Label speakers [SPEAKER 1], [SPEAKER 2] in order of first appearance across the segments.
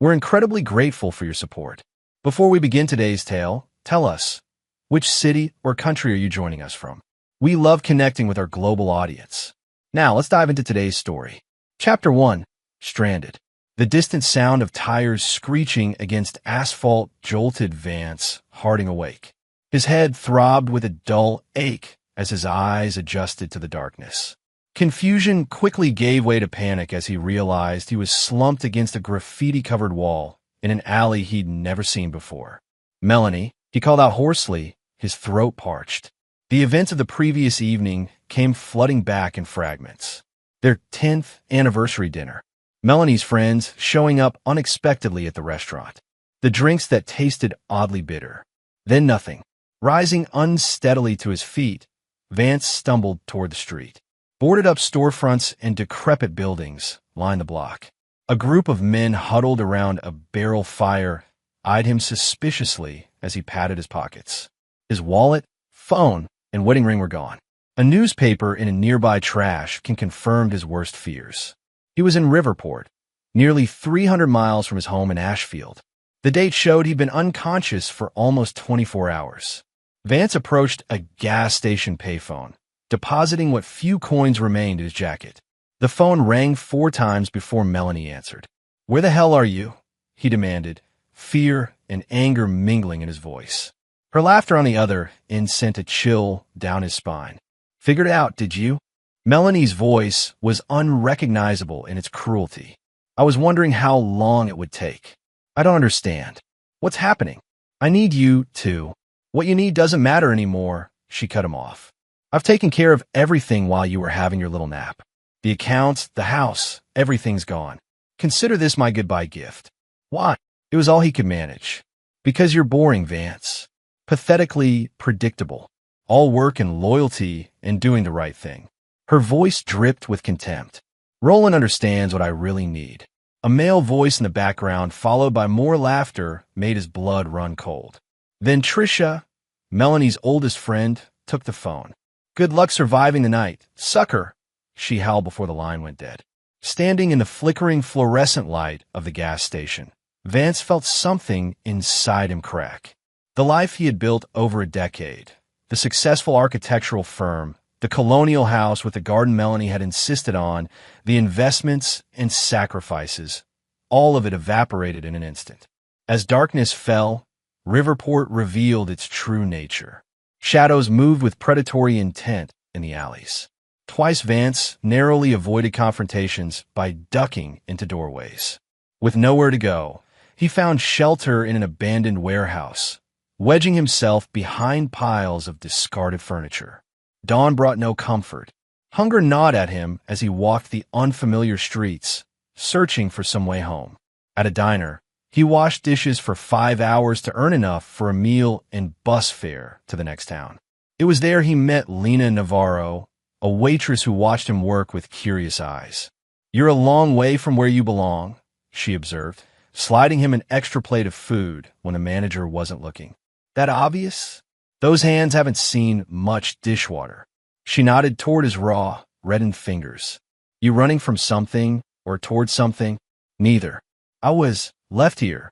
[SPEAKER 1] We're incredibly grateful for your support. Before we begin today's tale, tell us, which city or country are you joining us from? We love connecting with our global audience. Now, let's dive into today's story. Chapter 1, Stranded. The distant sound of tires screeching against asphalt jolted Vance, Harding awake. His head throbbed with a dull ache as his eyes adjusted to the darkness. Confusion quickly gave way to panic as he realized he was slumped against a graffiti-covered wall in an alley he'd never seen before. Melanie, he called out hoarsely, his throat parched. The events of the previous evening came flooding back in fragments. Their 10th anniversary dinner. Melanie's friends showing up unexpectedly at the restaurant. The drinks that tasted oddly bitter. Then nothing. Rising unsteadily to his feet, Vance stumbled toward the street. Boarded-up storefronts and decrepit buildings lined the block. A group of men huddled around a barrel fire eyed him suspiciously as he patted his pockets. His wallet, phone, and wedding ring were gone. A newspaper in a nearby trash can confirm his worst fears. He was in Riverport, nearly 300 miles from his home in Ashfield. The date showed he'd been unconscious for almost 24 hours. Vance approached a gas station payphone, depositing what few coins remained in his jacket. The phone rang 4 times before Melanie answered. "Where the hell are you?" he demanded, fear and anger mingling in his voice. Her laughter on the other end sent a chill down his spine. "Figured it out, did you?" Melanie's voice was unrecognizable in its cruelty. "I was wondering how long it would take. I don't understand. What's happening? I need you to." "What you need doesn't matter anymore," she cut him off. "I've taken care of everything while you were having your little nap. The accounts, the house, everything's gone. Consider this my goodbye gift." "Why?" It was all he could manage. "Because you're boring, Vance. Pathetically predictable. All work and loyalty and doing the right thing." Her voice dripped with contempt. "Roland understands what I really need." A male voice in the background, followed by more laughter, made his blood run cold. Then Trisha, Melanie's oldest friend, took the phone. "Good luck surviving the night, sucker," she howled before the line went dead. Standing in the flickering fluorescent light of the gas station, Vance felt something inside him crack. The life he had built over a decade, the successful architectural firm, the colonial house with the garden Melanie had insisted on, the investments and sacrifices, all of it evaporated in an instant. As darkness fell, Riverport revealed its true nature. Shadows moved with predatory intent in the alleys. Twice Vance narrowly avoided confrontations by ducking into doorways. With nowhere to go, he found shelter in an abandoned warehouse, wedging himself behind piles of discarded furniture. Dawn brought no comfort. Hunger gnawed at him as he walked the unfamiliar streets, searching for some way home. At a diner, he washed dishes for 5 hours to earn enough for a meal and bus fare to the next town. It was there he met Lena Navarro, a waitress who watched him work with curious eyes. "You're a long way from where you belong," she observed, sliding him an extra plate of food when the manager wasn't looking. "That obvious? Those hands haven't seen much dishwater." She nodded toward his raw, reddened fingers. "You running from something or toward something?" "Neither. I was left here."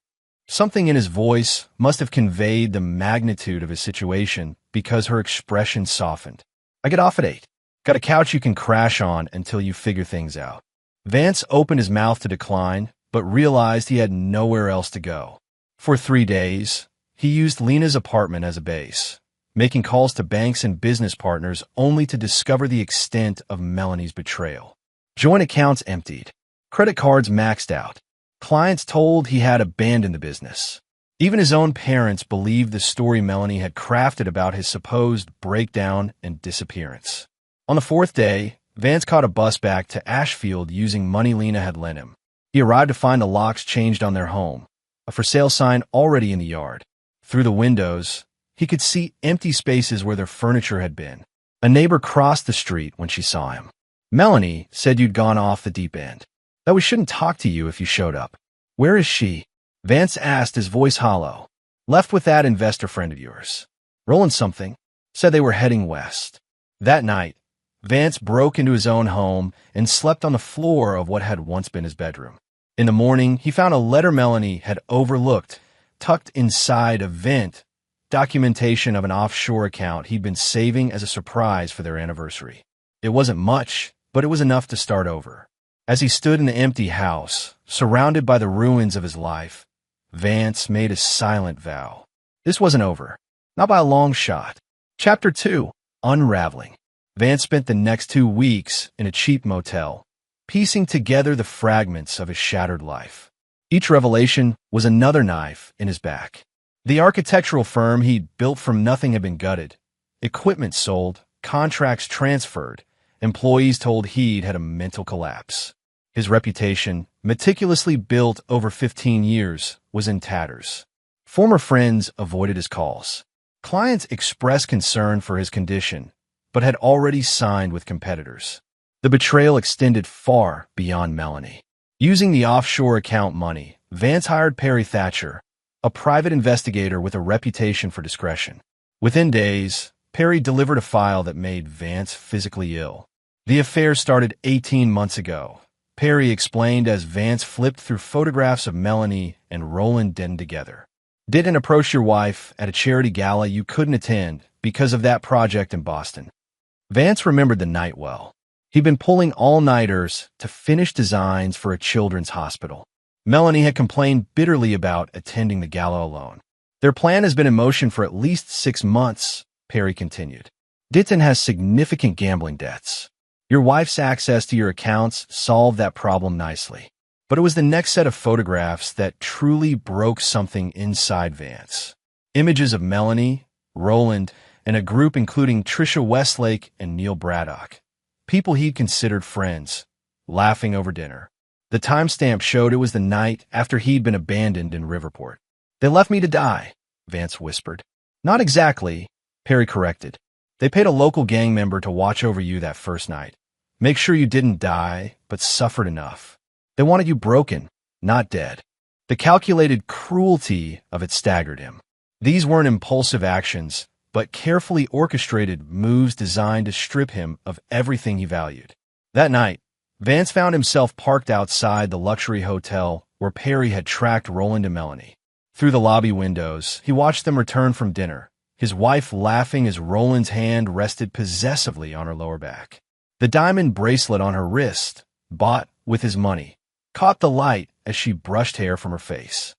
[SPEAKER 1] Something in his voice must have conveyed the magnitude of his situation because her expression softened. "I get off at 8. Got a couch you can crash on until you figure things out." Vance opened his mouth to decline, but realized he had nowhere else to go. For 3 days, he used Lena's apartment as a base, making calls to banks and business partners only to discover the extent of Melanie's betrayal. Joint accounts emptied. Credit cards maxed out. Clients told he had abandoned the business. Even his own parents believed the story Melanie had crafted about his supposed breakdown and disappearance. On the 4th day, Vance caught a bus back to Ashfield using money Lena had lent him. He arrived to find the locks changed on their home, a for sale sign already in the yard. Through the windows, he could see empty spaces where their furniture had been. A neighbor crossed the street when she saw him. "Melanie said you'd gone off the deep end. That we shouldn't talk to you if you showed up." "Where is she?" Vance asked, his voice hollow. "Left with that investor friend of yours. Rolling something. Said they were heading west." That night, Vance broke into his own home and slept on the floor of what had once been his bedroom. In the morning, he found a letter Melanie had overlooked, tucked inside a vent, documentation of an offshore account he'd been saving as a surprise for their anniversary. It wasn't much, but it was enough to start over. As he stood in the empty house, surrounded by the ruins of his life, Vance made a silent vow. This wasn't over. Not by a long shot. Chapter 2. Unraveling. Vance spent the next 2 weeks in a cheap motel, piecing together the fragments of his shattered life. Each revelation was another knife in his back. The architectural firm he'd built from nothing had been gutted. Equipment sold, contracts transferred, employees told he'd had a mental collapse. His reputation, meticulously built over 15 years, was in tatters. Former friends avoided his calls. Clients expressed concern for his condition, but had already signed with competitors. The betrayal extended far beyond Melanie. Using the offshore account money, Vance hired Perry Thatcher, a private investigator with a reputation for discretion. Within days, Perry delivered a file that made Vance physically ill. The affair started 18 months ago, Perry explained as Vance flipped through photographs of Melanie and Roland Denton together. Didn't approach your wife at a charity gala you couldn't attend because of that project in Boston. Vance remembered the night well. He'd been pulling all-nighters to finish designs for a children's hospital. Melanie had complained bitterly about attending the gala alone. Their plan has been in motion for at least 6 months, Perry continued. Denton has significant gambling debts. Your wife's access to your accounts solved that problem nicely. But it was the next set of photographs that truly broke something inside Vance. Images of Melanie, Roland, and a group including Trisha Westlake and Neil Braddock. People he'd considered friends, laughing over dinner. The timestamp showed it was the night after he'd been abandoned in Riverport. They left me to die, Vance whispered. Not exactly, Perry corrected. They paid a local gang member to watch over you that first night. Make sure you didn't die, but suffered enough. They wanted you broken, not dead. The calculated cruelty of it staggered him. These weren't impulsive actions, but carefully orchestrated moves designed to strip him of everything he valued. That night, Vance found himself parked outside the luxury hotel where Perry had tracked Roland and Melanie. Through the lobby windows, he watched them return from dinner, his wife laughing as Roland's hand rested possessively on her lower back. The diamond bracelet on her wrist, bought with his money, caught the light as she brushed hair from her face.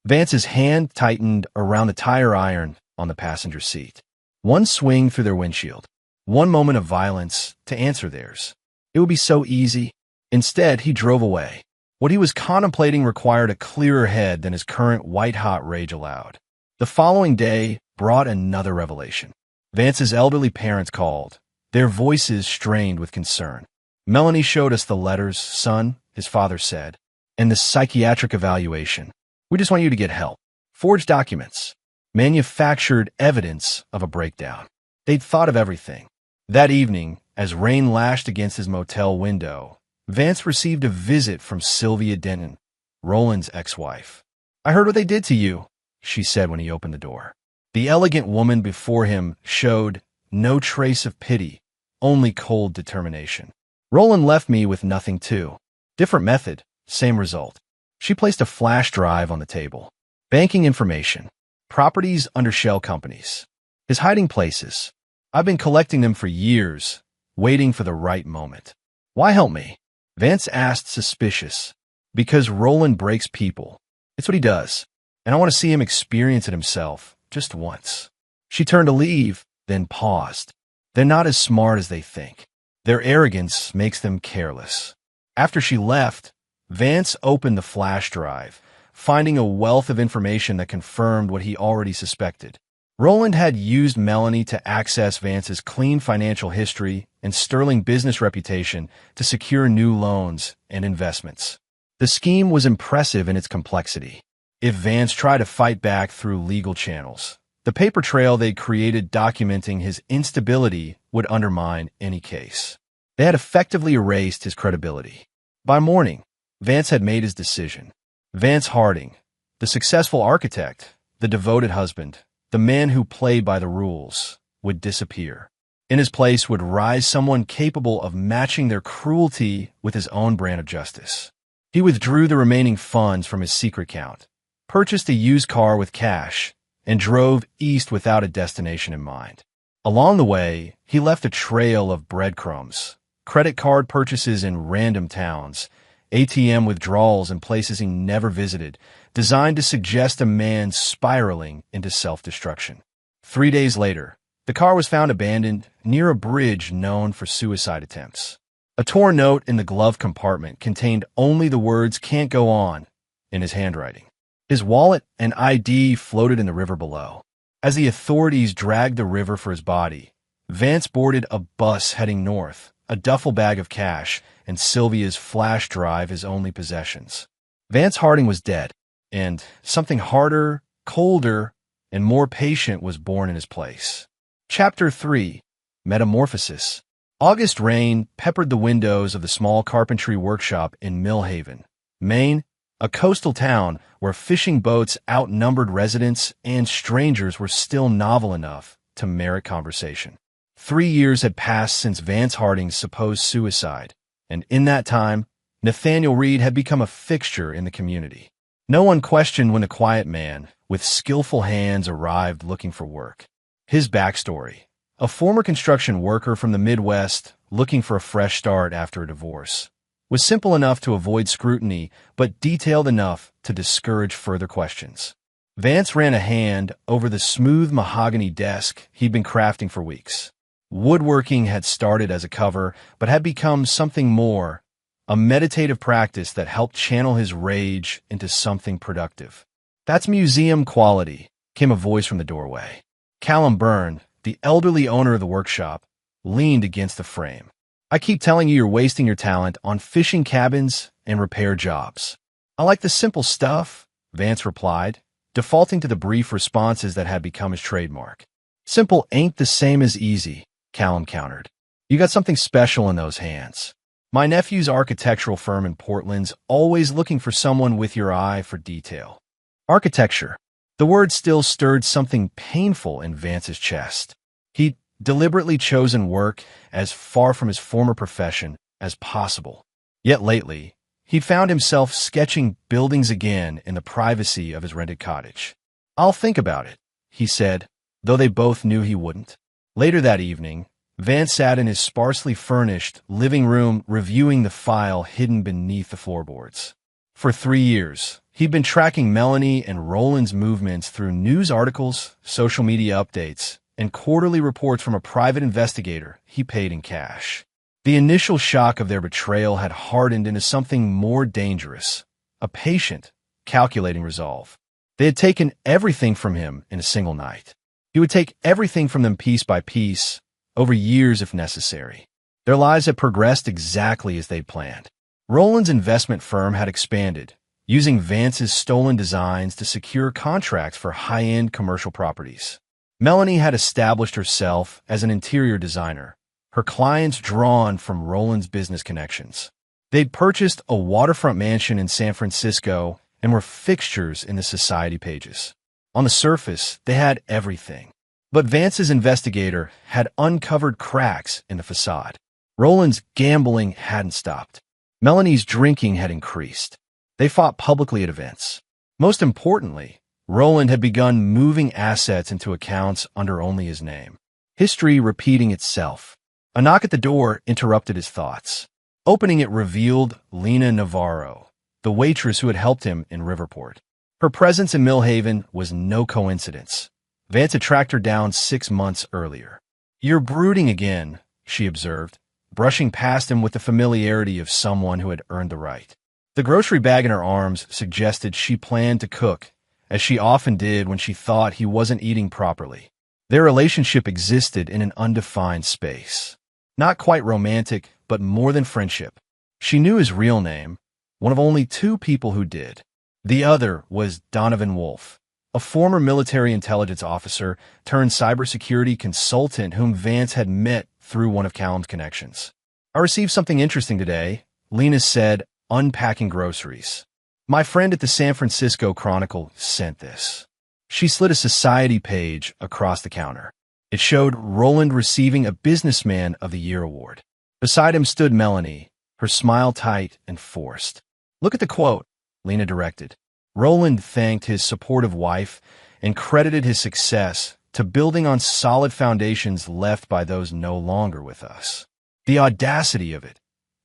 [SPEAKER 1] Vance's hand tightened around the tire iron on the passenger seat. One swing through their windshield. One moment of violence to answer theirs. It would be so easy. Instead, he drove away. What he was contemplating required a clearer head than his current white-hot rage allowed. The following day brought another revelation. Vance's elderly parents called, their voices strained with concern. Melanie showed us the letters, son, his father said, and the psychiatric evaluation. We just want you to get help. Forged documents. Manufactured evidence of a breakdown. They'd thought of everything. That evening, as rain lashed against his motel window, Vance received a visit from Sylvia Denton, Roland's ex-wife. I heard what they did to you, she said when he opened the door. The elegant woman before him showed no trace of pity, only cold determination. Roland left me with nothing too. Different method, same result. She placed a flash drive on the table. Banking information. Properties under shell companies. His hiding places. I've been collecting them for years, waiting for the right moment. Why help me? Vance asked, suspicious. Because Roland breaks people. It's what he does. And I want to see him experience it himself, just once. She turned to leave, then paused. They're not as smart as they think. Their arrogance makes them careless. After she left, Vance opened the flash drive, finding a wealth of information that confirmed what he already suspected. Roland had used Melanie to access Vance's clean financial history and sterling business reputation to secure new loans and investments. The scheme was impressive in its complexity. If Vance tried to fight back through legal channels, the paper trail they'd created documenting his instability would undermine any case. They had effectively erased his credibility. By morning, Vance had made his decision. Vance Harding, the successful architect, the devoted husband, the man who played by the rules, would disappear. In his place would rise someone capable of matching their cruelty with his own brand of justice. He withdrew the remaining funds from his secret account, purchased a used car with cash, and drove east without a destination in mind. Along the way, he left a trail of breadcrumbs, credit card purchases in random towns, ATM withdrawals in places he never visited, designed to suggest a man spiraling into self-destruction. 3 days later, the car was found abandoned near a bridge known for suicide attempts. A torn note in the glove compartment contained only the words "can't go on" in his handwriting. His wallet and ID floated in the river below. As the authorities dragged the river for his body, Vance boarded a bus heading north, a duffel bag of cash, and Sylvia's flash drive his only possessions. Vance Harding was dead, and something harder, colder, and more patient was born in his place. Chapter 3: Metamorphosis. August rain peppered the windows of the small carpentry workshop in Millhaven, Maine, a coastal town where fishing boats outnumbered residents and strangers were still novel enough to merit conversation. 3 years had passed since Vance Harding's supposed suicide, and in that time, Nathaniel Reed had become a fixture in the community. No one questioned when the quiet man, with skillful hands, arrived looking for work. His backstory: a former construction worker from the Midwest looking for a fresh start after a divorce, was simple enough to avoid scrutiny, but detailed enough to discourage further questions. Vance ran a hand over the smooth mahogany desk he'd been crafting for weeks. Woodworking had started as a cover, but had become something more, a meditative practice that helped channel his rage into something productive. "That's museum quality," came a voice from the doorway. Callum Byrne, the elderly owner of the workshop, leaned against the frame. "I keep telling you you're wasting your talent on fishing cabins and repair jobs." "I like the simple stuff," Vance replied, defaulting to the brief responses that had become his trademark. "Simple ain't the same as easy," Callum countered. "You got something special in those hands. My nephew's architectural firm in Portland's always looking for someone with your eye for detail." Architecture. The word still stirred something painful in Vance's chest. He'd deliberately chosen work as far from his former profession as possible. Yet lately, he found himself sketching buildings again in the privacy of his rented cottage. "I'll think about it," he said, though they both knew he wouldn't. Later that evening, Vance sat in his sparsely furnished living room reviewing the file hidden beneath the floorboards. For 3 years, he'd been tracking Melanie and Roland's movements through news articles, social media updates, and quarterly reports from a private investigator he paid in cash. The initial shock of their betrayal had hardened into something more dangerous, a patient, calculating resolve. They had taken everything from him in a single night. He would take everything from them piece by piece, over years if necessary. Their lives had progressed exactly as they'd planned. Roland's investment firm had expanded, using Vance's stolen designs to secure contracts for high-end commercial properties. Melanie had established herself as an interior designer, her clients drawn from Roland's business connections. They'd purchased a waterfront mansion in San Francisco and were fixtures in the society pages. On the surface, they had everything. But Vance's investigator had uncovered cracks in the facade. Roland's gambling hadn't stopped. Melanie's drinking had increased. They fought publicly at events. Most importantly, Roland had begun moving assets into accounts under only his name. History repeating itself. A knock at the door interrupted his thoughts. Opening it revealed Lena Navarro, the waitress who had helped him in Riverport. Her presence in Millhaven was no coincidence. Vance had tracked her down 6 months earlier. "You're brooding again," she observed, brushing past him with the familiarity of someone who had earned the right. The grocery bag in her arms suggested she planned to cook, as she often did when she thought he wasn't eating properly. Their relationship existed in an undefined space. Not quite romantic, but more than friendship. She knew his real name, one of only 2 people who did. The other was Donovan Wolf, a former military intelligence officer turned cybersecurity consultant whom Vance had met through one of Callum's connections. "I received something interesting today," Lena said, unpacking groceries. "My friend at the San Francisco Chronicle sent this." She slid a society page across the counter. It showed Roland receiving a Businessman of the Year award. Beside him stood Melanie, her smile tight and forced. Look at the quote, Lena directed. Roland thanked his supportive wife and credited his success to building on solid foundations left by those no longer with us. The audacity of it,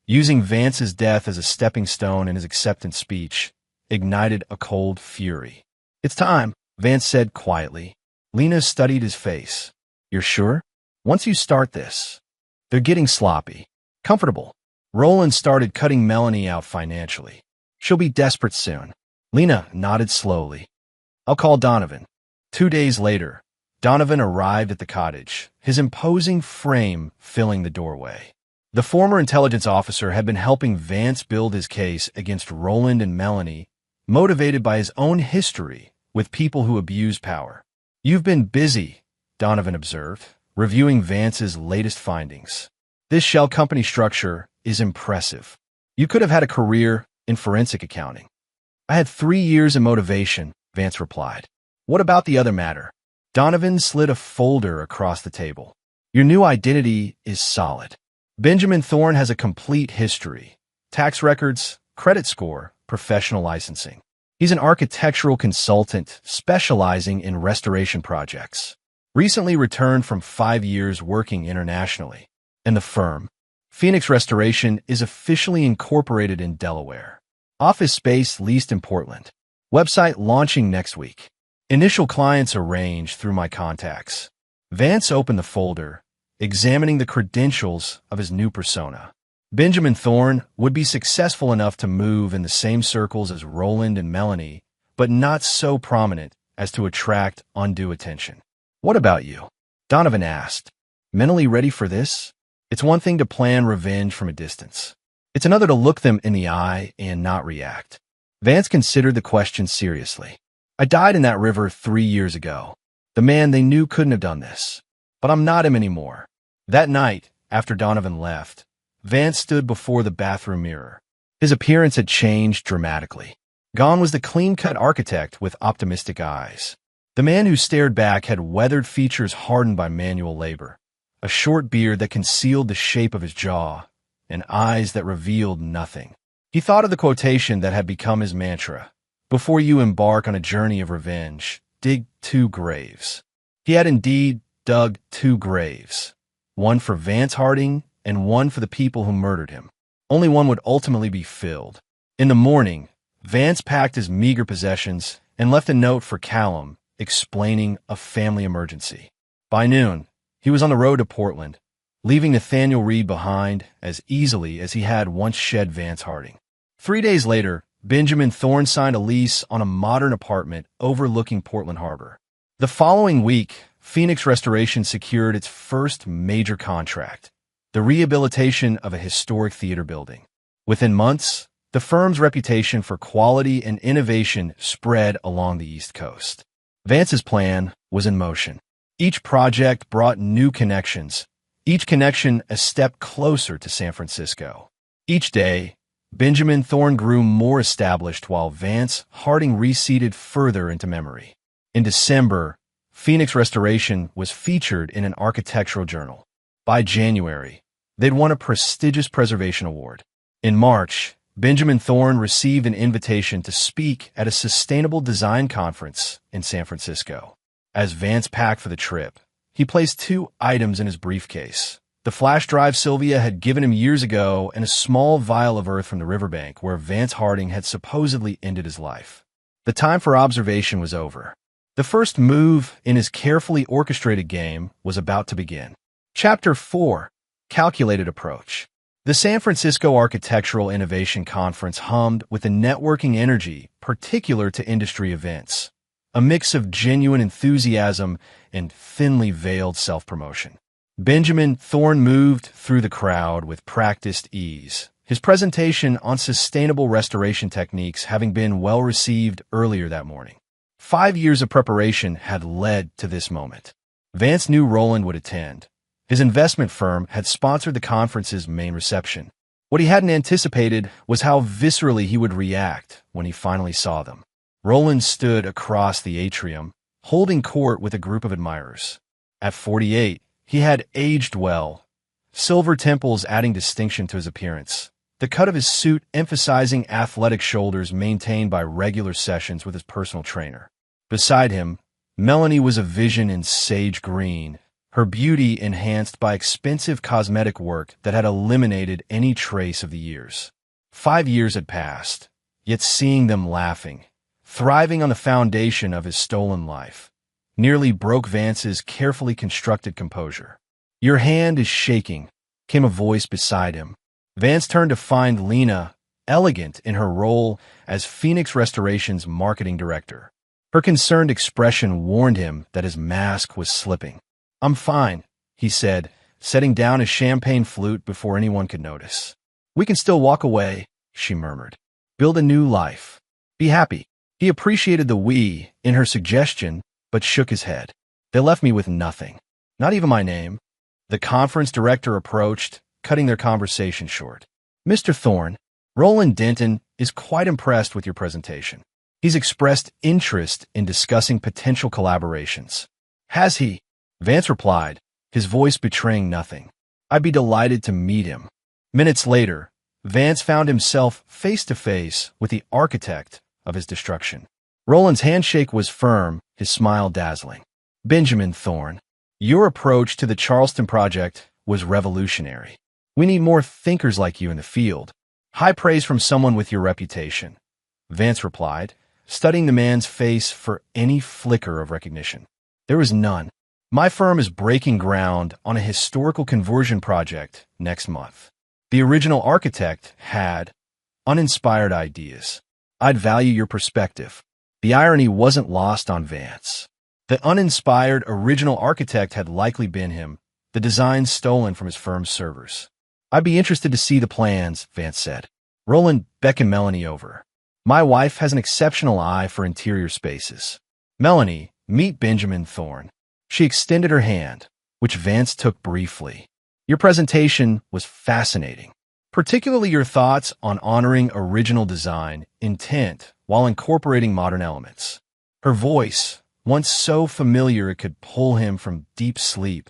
[SPEAKER 1] using Vance's death as a stepping stone in his acceptance speech, ignited a cold fury. It's time, Vance said quietly. Lena studied his face. You're sure? Once you start this, they're getting sloppy. Comfortable. Roland started cutting Melanie out financially. She'll be desperate soon. Lena nodded slowly. I'll call Donovan. 2 days later, Donovan arrived at the cottage, his imposing frame filling the doorway. The former intelligence officer had been helping Vance build his case against Roland and Melanie, motivated by his own history with people who abuse power. You've been busy, Donovan observed, reviewing Vance's latest findings. This shell company structure is impressive. You could have had a career in forensic accounting. I had 3 years in motivation, Vance replied. What about the other matter? Donovan slid a folder across the table. Your new identity is solid. Benjamin Thorne has a complete history. Tax records, credit score, professional licensing. He's an architectural consultant specializing in restoration projects. Recently returned from 5 years working internationally. And the firm, Phoenix Restoration, is officially incorporated in Delaware. Office space leased in Portland. Website launching next week. Initial clients arranged through my contacts. Vance opened the folder, examining the credentials of his new persona. Benjamin Thorne would be successful enough to move in the same circles as Roland and Melanie, but not so prominent as to attract undue attention. What about you? Donovan asked. Mentally ready for this? It's one thing to plan revenge from a distance. It's another to look them in the eye and not react. Vance considered the question seriously. I died in that river 3 years ago. The man they knew couldn't have done this. But I'm not him anymore. That night, after Donovan left, Vance stood before the bathroom mirror. His appearance had changed dramatically. Gone was the clean-cut architect with optimistic eyes. The man who stared back had weathered features hardened by manual labor, a short beard that concealed the shape of his jaw, and eyes that revealed nothing. He thought of the quotation that had become his mantra. Before you embark on a journey of revenge, dig 2 graves. He had indeed dug 2 graves, one for Vance Harding and one for the people who murdered him. Only one would ultimately be filled. In the morning, Vance packed his meager possessions and left a note for Callum explaining a family emergency. By noon, he was on the road to Portland, leaving Nathaniel Reed behind as easily as he had once shed Vance Harding. 3 days later, Benjamin Thorne signed a lease on a modern apartment overlooking Portland Harbor. The following week, Phoenix Restoration secured its first major contract, the rehabilitation of a historic theater building. Within months, the firm's reputation for quality and innovation spread along the East Coast. Vance's plan was in motion. Each project brought new connections, each connection a step closer to San Francisco. Each day, Benjamin Thorne grew more established while Vance Harding receded further into memory. In December, Phoenix Restoration was featured in an architectural journal. By January, they'd won a prestigious preservation award. In March, Benjamin Thorne received an invitation to speak at a sustainable design conference in San Francisco. As Vance packed for the trip, he placed 2 items in his briefcase. The flash drive Sylvia had given him years ago and a small vial of earth from the riverbank where Vance Harding had supposedly ended his life. The time for observation was over. The first move in his carefully orchestrated game was about to begin. Chapter 4. Calculated Approach. The San Francisco Architectural Innovation Conference hummed with a networking energy particular to industry events, a mix of genuine enthusiasm and thinly veiled self-promotion. Benjamin Thorne moved through the crowd with practiced ease, his presentation on sustainable restoration techniques having been well received earlier that morning. 5 years of preparation had led to this moment. Vance knew Roland would attend. His investment firm had sponsored the conference's main reception. What he hadn't anticipated was how viscerally he would react when he finally saw them. Roland stood across the atrium, holding court with a group of admirers. At 48, he had aged well, silver temples adding distinction to his appearance, the cut of his suit emphasizing athletic shoulders maintained by regular sessions with his personal trainer. Beside him, Melanie was a vision in sage green, her beauty enhanced by expensive cosmetic work that had eliminated any trace of the years. 5 years had passed, yet seeing them laughing, thriving on the foundation of his stolen life, nearly broke Vance's carefully constructed composure. "Your hand is shaking," came a voice beside him. Vance turned to find Lena, elegant in her role as Phoenix Restoration's marketing director. Her concerned expression warned him that his mask was slipping. "I'm fine," he said, setting down his champagne flute before anyone could notice. "We can still walk away," she murmured. "Build a new life. Be happy." He appreciated the "we" in her suggestion, but shook his head. "They left me with nothing. Not even my name." The conference director approached, cutting their conversation short. "Mr. Thorne, Roland Denton is quite impressed with your presentation. He's expressed interest in discussing potential collaborations." "Has he?" Vance replied, his voice betraying nothing. "I'd be delighted to meet him." Minutes later, Vance found himself face to face with the architect of his destruction. Roland's handshake was firm, his smile dazzling. "Benjamin Thorne, your approach to the Charleston project was revolutionary. We need more thinkers like you in the field." "High praise from someone with your reputation," Vance replied, studying the man's face for any flicker of recognition. "There was none. My firm is breaking ground on a historical conversion project next month. The original architect had uninspired ideas. I'd value your perspective." The irony wasn't lost on Vance. The uninspired original architect had likely been him, the designs stolen from his firm's servers. "I'd be interested to see the plans," Vance said. Roland beckoned Melanie over. "My wife has an exceptional eye for interior spaces. Melanie, meet Benjamin Thorne." She extended her hand, which Vance took briefly. "Your presentation was fascinating, particularly your thoughts on honoring original design intent while incorporating modern elements." Her voice, once so familiar it could pull him from deep sleep,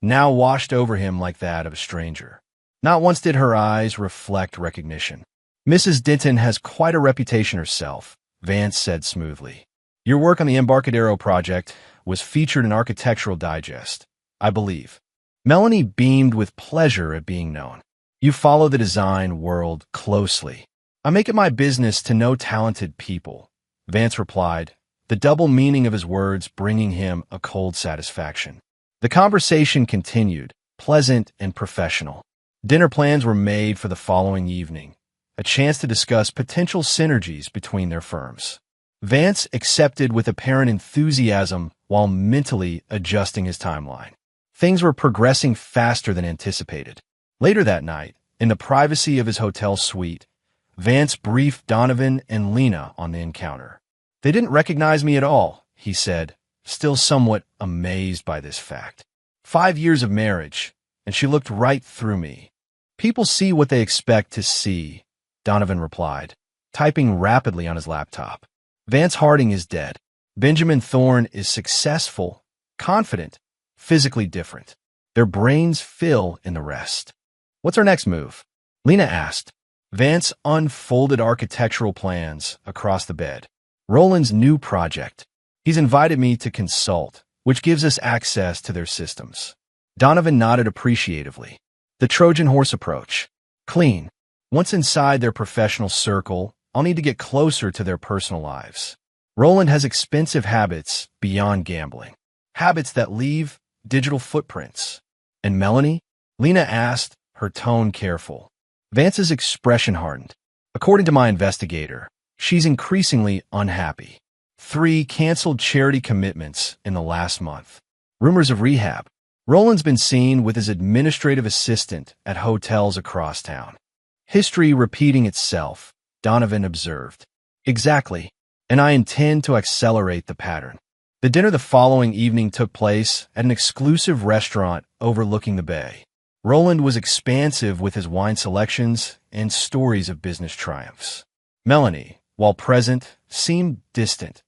[SPEAKER 1] now washed over him like that of a stranger. Not once did her eyes reflect recognition. "Mrs. Denton has quite a reputation herself," Vance said smoothly. "Your work on the Embarcadero project was featured in Architectural Digest, I believe." Melanie beamed with pleasure at being known. "You follow the design world closely." "I make it my business to know talented people," Vance replied, the double meaning of his words bringing him a cold satisfaction. The conversation continued, pleasant and professional. Dinner plans were made for the following evening, a chance to discuss potential synergies between their firms. Vance accepted with apparent enthusiasm while mentally adjusting his timeline. Things were progressing faster than anticipated. Later that night, in the privacy of his hotel suite, Vance briefed Donovan and Lena on the encounter. "They didn't recognize me at all," he said, still somewhat amazed by this fact. 5 years of marriage, and she looked right through me. "People see what they expect to see," Donovan replied, typing rapidly on his laptop. "Vance Harding is dead. Benjamin Thorne is successful, confident, physically different. Their brains fill in the rest." "What's our next move?" Lena asked. Vance unfolded architectural plans across the bed. "Roland's new project. He's invited me to consult, which gives us access to their systems." Donovan nodded appreciatively. "The Trojan horse approach. Clean. Once inside their professional circle, I'll need to get closer to their personal lives. Roland has expensive habits beyond gambling. Habits that leave digital footprints." "And Melanie?" Lena asked, her tone careful. Vance's expression hardened. "According to my investigator, she's increasingly unhappy. 3 canceled charity commitments in the last month. Rumors of rehab. Roland's been seen with his administrative assistant at hotels across town." "History repeating itself," Donovan observed. "Exactly, and I intend to accelerate the pattern." The dinner the following evening took place at an exclusive restaurant overlooking the bay. Roland was expansive with his wine selections and stories of business triumphs. Melanie, while present, seemed distant,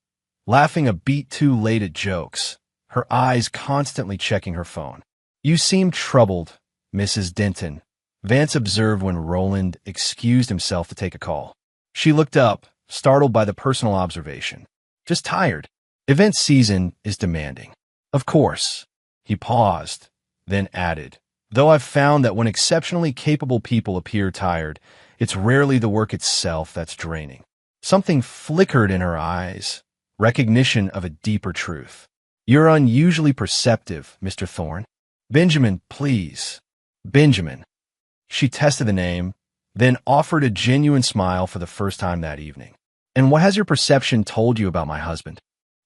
[SPEAKER 1] laughing a beat too late at jokes, her eyes constantly checking her phone. "You seem troubled, Mrs. Denton," Vance observed when Roland excused himself to take a call. She looked up, startled by the personal observation. Just tired. Event season is demanding. Of course. He paused, then added, though I've found that when exceptionally capable people appear tired, it's rarely the work itself that's draining. Something flickered in her eyes, recognition of a deeper truth. You're unusually perceptive, Mr. Thorne. Benjamin, please. Benjamin. She tested the name, then offered a genuine smile for the first time that evening. And what has your perception told you about my husband?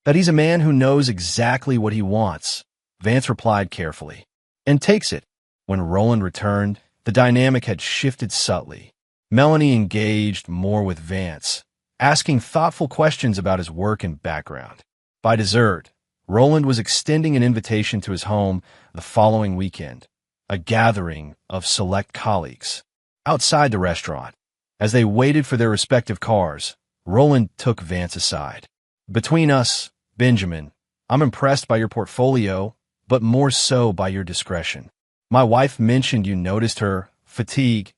[SPEAKER 1] That he's a man who knows exactly what he wants, Vance replied carefully. And takes it. When Roland returned, the dynamic had shifted subtly. Melanie engaged more with Vance, asking thoughtful questions about his work and background. By dessert, Roland was extending an invitation to his home the following weekend, a gathering of select colleagues. Outside the restaurant, as they waited for their respective cars, Roland took Vance aside. Between us, Benjamin, I'm impressed by your portfolio, but more so by your discretion. My wife mentioned you noticed her fatigue,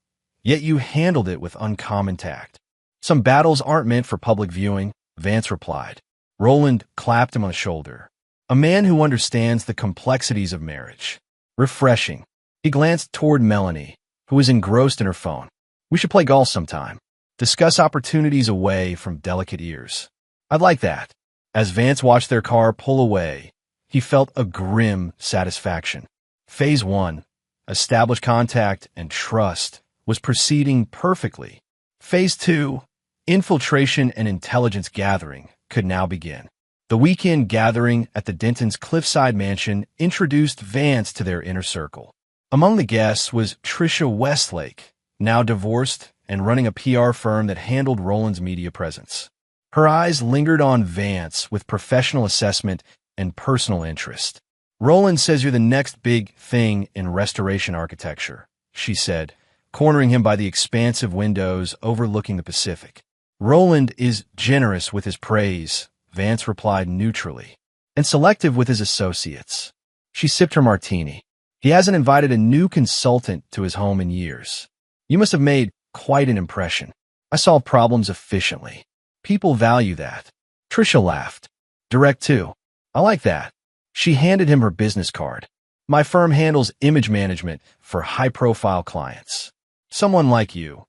[SPEAKER 1] yet you handled it with uncommon tact. Some battles aren't meant for public viewing, Vance replied. Roland clapped him on the shoulder. A man who understands the complexities of marriage. Refreshing. He glanced toward Melanie, who was engrossed in her phone. We should play golf sometime. Discuss opportunities away from delicate ears. I'd like that. As Vance watched their car pull away, he felt a grim satisfaction. Phase 1, establish contact and trust, was proceeding perfectly. Phase 2, infiltration and intelligence gathering, could now begin. The weekend gathering at the Dentons' Cliffside Mansion introduced Vance to their inner circle. Among the guests was Tricia Westlake, now divorced and running a PR firm that handled Roland's media presence. Her eyes lingered on Vance with professional assessment and personal interest. Roland says you're the next big thing in restoration architecture, she said, cornering him by the expansive windows overlooking the Pacific. Roland is generous with his praise, Vance replied neutrally, and selective with his associates. She sipped her martini. He hasn't invited a new consultant to his home in years. You must have made quite an impression. I solve problems efficiently. People value that. Tricia laughed. Direct too. I like that. She handed him her business card. My firm handles image management for high-profile clients. Someone like you,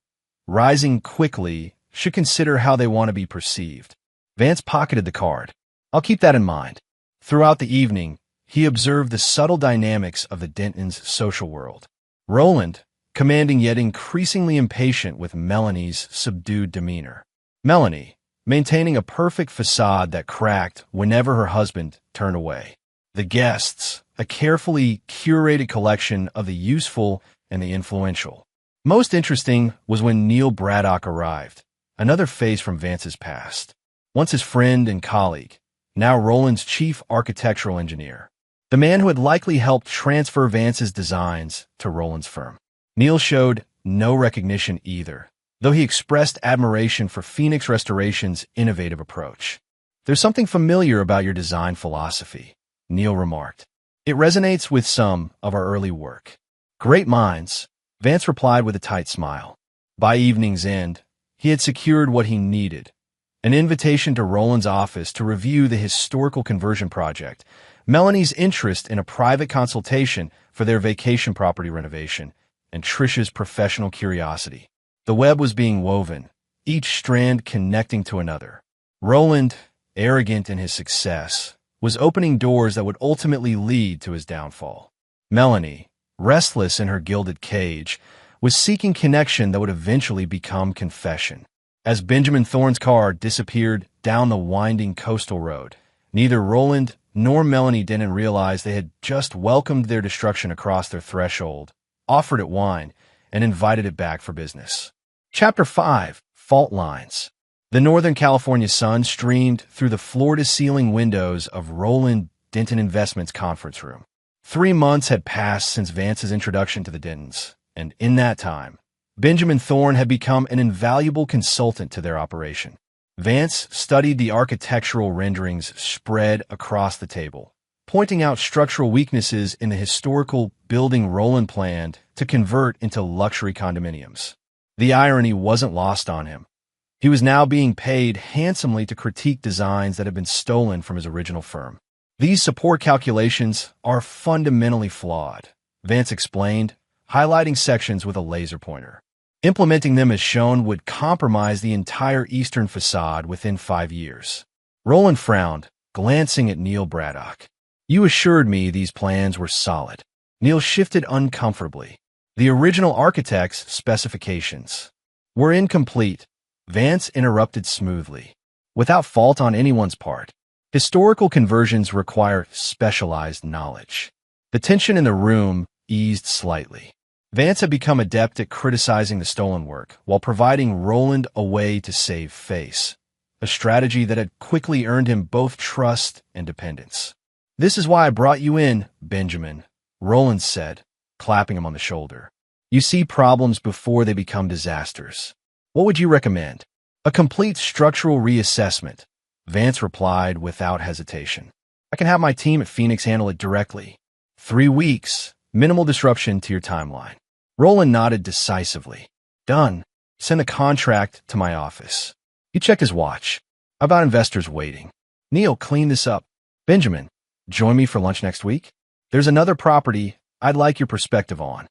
[SPEAKER 1] rising quickly, should consider how they want to be perceived. Vance pocketed the card. I'll keep that in mind. Throughout the evening, he observed the subtle dynamics of the Dentons' social world. Roland, commanding yet increasingly impatient with Melanie's subdued demeanor. Melanie, maintaining a perfect facade that cracked whenever her husband turned away. The guests, a carefully curated collection of the useful and the influential. Most interesting was when Neil Braddock arrived, another face from Vance's past. Once his friend and colleague, now Roland's chief architectural engineer. The man who had likely helped transfer Vance's designs to Roland's firm. Neil showed no recognition either, though he expressed admiration for Phoenix Restoration's innovative approach. There's something familiar about your design philosophy, Neil remarked. It resonates with some of our early work. Great minds, Vance replied with a tight smile. By evening's end, he had secured what he needed, an invitation to Roland's office to review the historical conversion project, Melanie's interest in a private consultation for their vacation property renovation, and Tricia's professional curiosity. The web was being woven, each strand connecting to another. Roland, arrogant in his success, was opening doors that would ultimately lead to his downfall. Melanie, restless in her gilded cage, was seeking connection that would eventually become confession. As Benjamin Thorne's car disappeared down the winding coastal road, neither Roland nor Melanie didn't realize they had just welcomed their destruction across their threshold, offered it wine, and invited it back for business. Chapter 5, Fault Lines. The Northern California sun streamed through the floor-to-ceiling windows of Roland Denton Investments conference room. 3 months had passed since Vance's introduction to the Dentons, and in that time, Benjamin Thorne had become an invaluable consultant to their operation. Vance studied the architectural renderings spread across the table, pointing out structural weaknesses in the historical building Roland planned to convert into luxury condominiums. The irony wasn't lost on him. He was now being paid handsomely to critique designs that had been stolen from his original firm. These support calculations are fundamentally flawed, Vance explained, highlighting sections with a laser pointer. Implementing them as shown would compromise the entire eastern facade within 5 years. Roland frowned, glancing at Neil Braddock. You assured me these plans were solid. Neil shifted uncomfortably. The original architect's specifications were incomplete, Vance interrupted smoothly. Without fault on anyone's part. Historical conversions require specialized knowledge. The tension in the room eased slightly. Vance had become adept at criticizing the stolen work while providing Roland a way to save face, a strategy that had quickly earned him both trust and dependence. This is why I brought you in, Benjamin, Roland said, clapping him on the shoulder. You see problems before they become disasters. What would you recommend? A complete structural reassessment, Vance replied without hesitation. I can have my team at Phoenix handle it directly. 3 weeks, minimal disruption to your timeline. Roland nodded decisively. Done. Send the contract to my office. He checked his watch. How about investors waiting? Neil, clean this up. Benjamin, join me for lunch next week? There's another property I'd like your perspective on.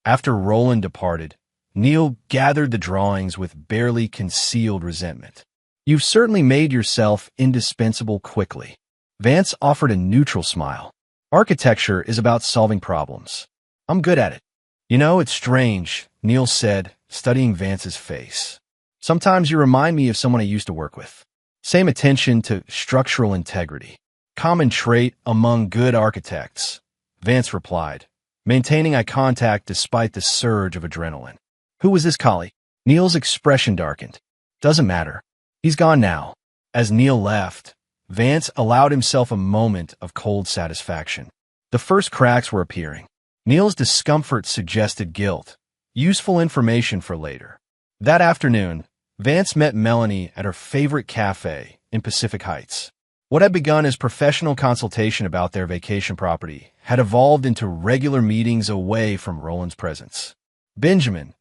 [SPEAKER 1] After Roland departed, Neil gathered the drawings with barely concealed resentment. You've certainly made yourself indispensable quickly. Vance offered a neutral smile. Architecture is about solving problems. I'm good at it. You know, it's strange, Neil said, studying Vance's face. Sometimes you remind me of someone I used to work with. Same attention to structural integrity. Common trait among good architects, Vance replied, maintaining eye contact despite the surge of adrenaline. Who was this colleague? Neil's expression darkened. Doesn't matter. He's gone now. As Neil left, Vance allowed himself a moment of cold satisfaction. The first cracks were appearing. Neil's discomfort suggested guilt, useful information for later. That afternoon, Vance met Melanie at her favorite cafe in Pacific Heights. What had begun as professional consultation about their vacation property had evolved into regular meetings away from Roland's presence. Benjamin,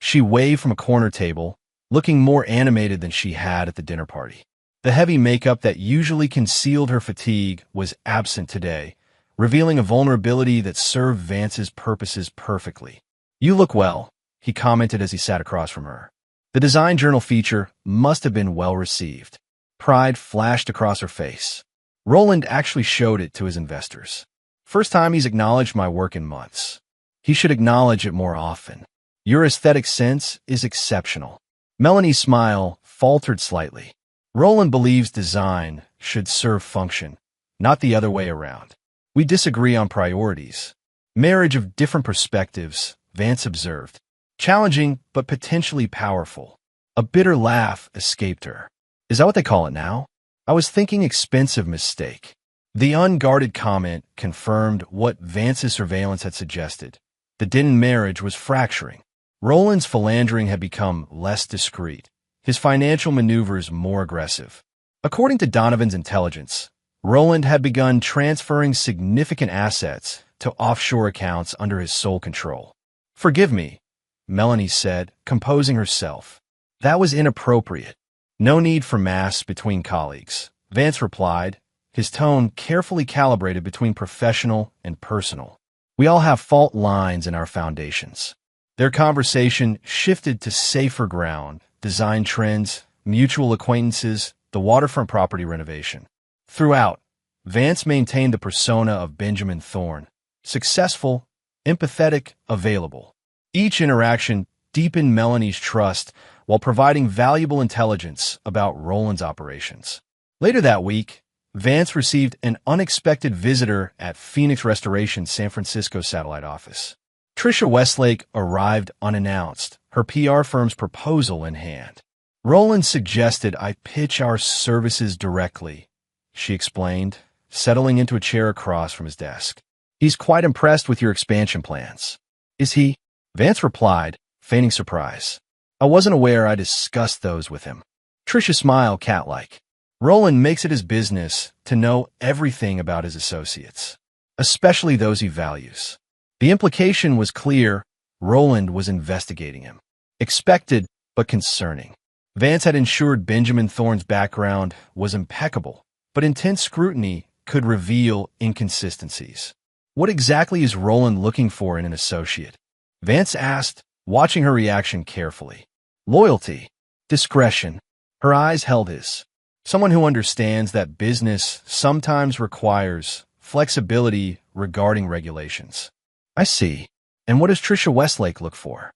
[SPEAKER 1] she waved from a corner table, looking more animated than she had at the dinner party. The heavy makeup that usually concealed her fatigue was absent today, revealing a vulnerability that served Vance's purposes perfectly. You look well, he commented as he sat across from her. The design journal feature must have been well received. Pride flashed across her face. Roland actually showed it to his investors. First time he's acknowledged my work in months. He should acknowledge it more often. Your aesthetic sense is exceptional. Melanie's smile faltered slightly. Roland believes design should serve function, not the other way around. We disagree on priorities. Marriage of different perspectives, Vance observed. Challenging, but potentially powerful. A bitter laugh escaped her. Is that what they call it now? I was thinking expensive mistake. The unguarded comment confirmed what Vance's surveillance had suggested. The Denton marriage was fracturing. Roland's philandering had become less discreet, his financial maneuvers more aggressive. According to Donovan's intelligence, Roland had begun transferring significant assets to offshore accounts under his sole control. Forgive me, Melanie said, composing herself. That was inappropriate. No need for masks between colleagues, Vance replied, his tone carefully calibrated between professional and personal. We all have fault lines in our foundations. Their conversation shifted to safer ground, design trends, mutual acquaintances, the waterfront property renovation. Throughout, Vance maintained the persona of Benjamin Thorne, successful, empathetic, available. Each interaction deepened Melanie's trust while providing valuable intelligence about Roland's operations. Later that week, Vance received an unexpected visitor at Phoenix Restoration's San Francisco satellite office. Tricia Westlake arrived unannounced, her PR firm's proposal in hand. Roland suggested I pitch our services directly, she explained, settling into a chair across from his desk. He's quite impressed with your expansion plans. Is he? Vance replied, feigning surprise. I wasn't aware I discussed those with him. Tricia smiled cat-like. Roland makes it his business to know everything about his associates, especially those he values. The implication was clear. Roland was investigating him. Expected, but concerning. Vance had ensured Benjamin Thorne's background was impeccable, but intense scrutiny could reveal inconsistencies. What exactly is Roland looking for in an associate? Vance asked, watching her reaction carefully. Loyalty. Discretion. Her eyes held his. Someone who understands that business sometimes requires flexibility regarding regulations. I see. And what does Trisha Westlake look for?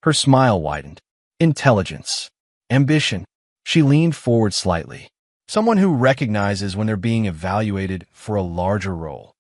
[SPEAKER 1] Her smile widened. Intelligence. Ambition. She leaned forward slightly. Someone who recognizes when they're being evaluated for a larger role.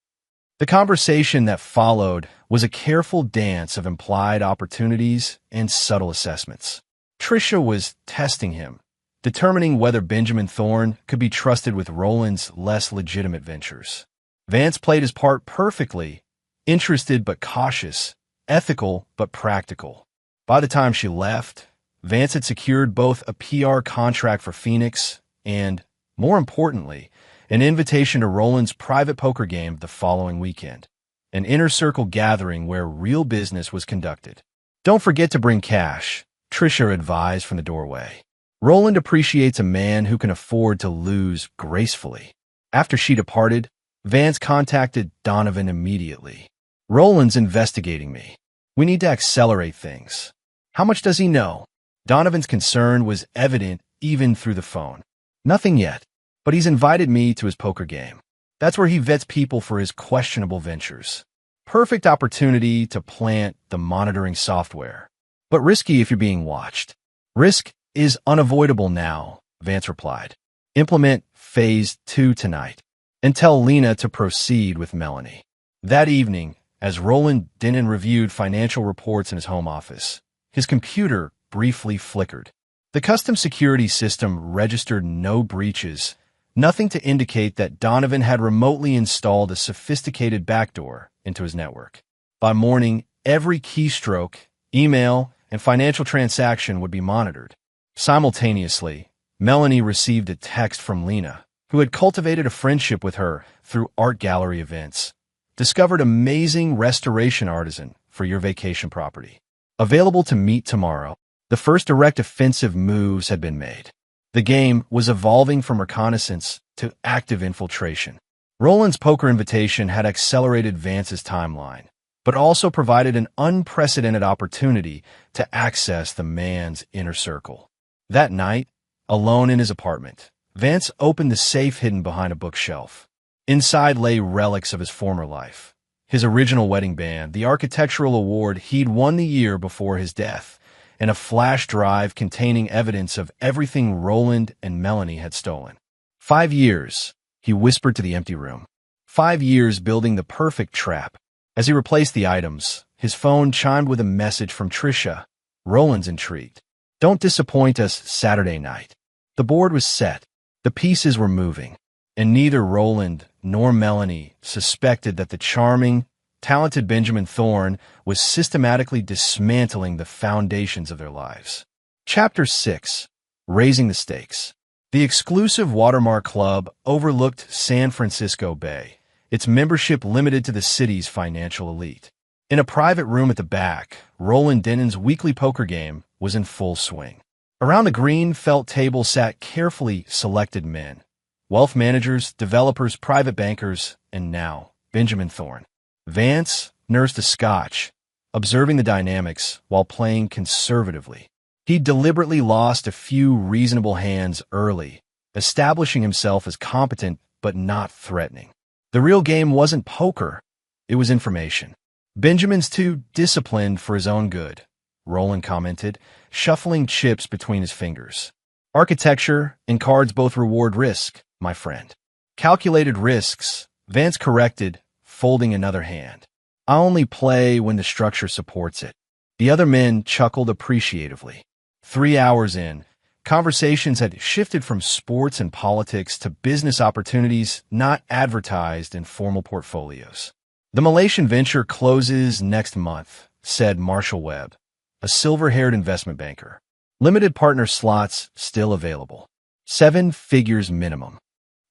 [SPEAKER 1] The conversation that followed was a careful dance of implied opportunities and subtle assessments. Trisha was testing him, determining whether Benjamin Thorne could be trusted with Roland's less legitimate ventures. Vance played his part perfectly, interested but cautious, ethical but practical. By the time she left, Vance had secured both a PR contract for Phoenix and, more importantly, an invitation to Roland's private poker game the following weekend, an inner circle gathering where real business was conducted. Don't forget to bring cash, Trisha advised from the doorway. Roland appreciates a man who can afford to lose gracefully. After she departed, Vance contacted Donovan immediately. Roland's investigating me. We need to accelerate things. How much does he know? Donovan's concern was evident even through the phone. Nothing yet, but he's invited me to his poker game. That's where he vets people for his questionable ventures. Perfect opportunity to plant the monitoring software, but risky if you're being watched. Risk is unavoidable now, Vance replied. Implement Phase 2 tonight, and tell Lena to proceed with Melanie. That evening, as Roland Denon reviewed financial reports in his home office, his computer briefly flickered. The custom security system registered no breaches, nothing to indicate that Donovan had remotely installed a sophisticated backdoor into his network. By morning, every keystroke, email, and financial transaction would be monitored. Simultaneously, Melanie received a text from Lena, who had cultivated a friendship with her through art gallery events. Discovered amazing restoration artisan for your vacation property. Available to meet tomorrow. The first direct offensive moves had been made. The game was evolving from reconnaissance to active infiltration. Roland's poker invitation had accelerated Vance's timeline, but also provided an unprecedented opportunity to access the man's inner circle. That night, alone in his apartment, Vance opened the safe hidden behind a bookshelf. Inside lay relics of his former life. His original wedding band, the architectural award he'd won the year before his death, and a flash drive containing evidence of everything Roland and Melanie had stolen. 5 years, he whispered to the empty room. 5 years building the perfect trap. As he replaced the items, his phone chimed with a message from Trisha. Roland's intrigued. Don't disappoint us Saturday night. The board was set. The pieces were moving. And neither Roland nor Melanie suspected that the charming, talented Benjamin Thorne was systematically dismantling the foundations of their lives. Chapter 6. Raising the Stakes. The exclusive Watermark Club overlooked San Francisco Bay, its membership limited to the city's financial elite. In a private room at the back, Roland Denon's weekly poker game was in full swing. Around the green felt table sat carefully selected men. Wealth managers, developers, private bankers, and now, Benjamin Thorne. Vance nursed a scotch, observing the dynamics while playing conservatively. He deliberately lost a few reasonable hands early, establishing himself as competent but not threatening. The real game wasn't poker, it was information. Benjamin's too disciplined for his own good, Roland commented, shuffling chips between his fingers. Architecture and cards both reward risk, my friend. Calculated risks, Vance corrected, folding another hand. I only play when the structure supports it. The other men chuckled appreciatively. 3 hours in, conversations had shifted from sports and politics to business opportunities not advertised in formal portfolios. The Malaysian venture closes next month, said Marshall Webb, a silver-haired investment banker. Limited partner slots still available. 7 figures minimum.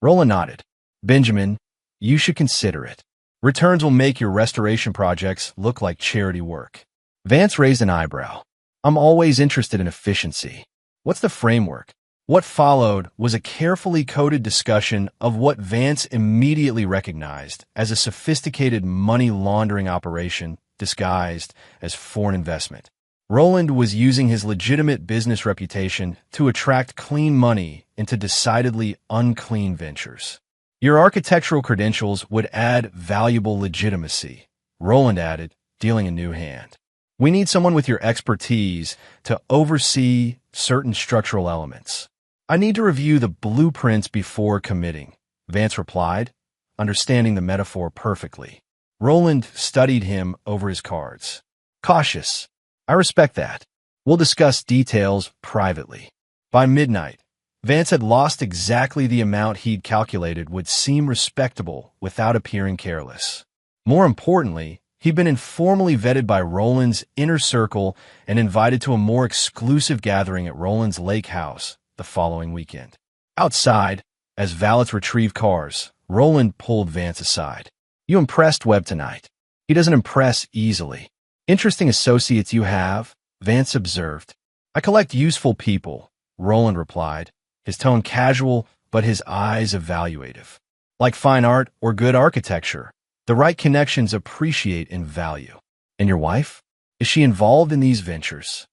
[SPEAKER 1] Roland nodded. Benjamin, you should consider it. Returns will make your restoration projects look like charity work. Vance raised an eyebrow. I'm always interested in efficiency. What's the framework? What followed was a carefully coded discussion of what Vance immediately recognized as a sophisticated money laundering operation disguised as foreign investment. Roland was using his legitimate business reputation to attract clean money into decidedly unclean ventures. Your architectural credentials would add valuable legitimacy, Roland added, dealing a new hand. We need someone with your expertise to oversee certain structural elements. I need to review the blueprints before committing, Vance replied, understanding the metaphor perfectly. Roland studied him over his cards. Cautious. I respect that. We'll discuss details privately. By midnight, Vance had lost exactly the amount he'd calculated would seem respectable without appearing careless. More importantly, he'd been informally vetted by Roland's inner circle and invited to a more exclusive gathering at Roland's lake house the following weekend. Outside, as valets retrieved cars, Roland pulled Vance aside. You impressed Webb tonight. He doesn't impress easily. Interesting associates you have, Vance observed. I collect useful people, Roland replied, his tone casual but his eyes evaluative. Like fine art or good architecture, the right connections appreciate in value. And your wife? Is she involved in these ventures?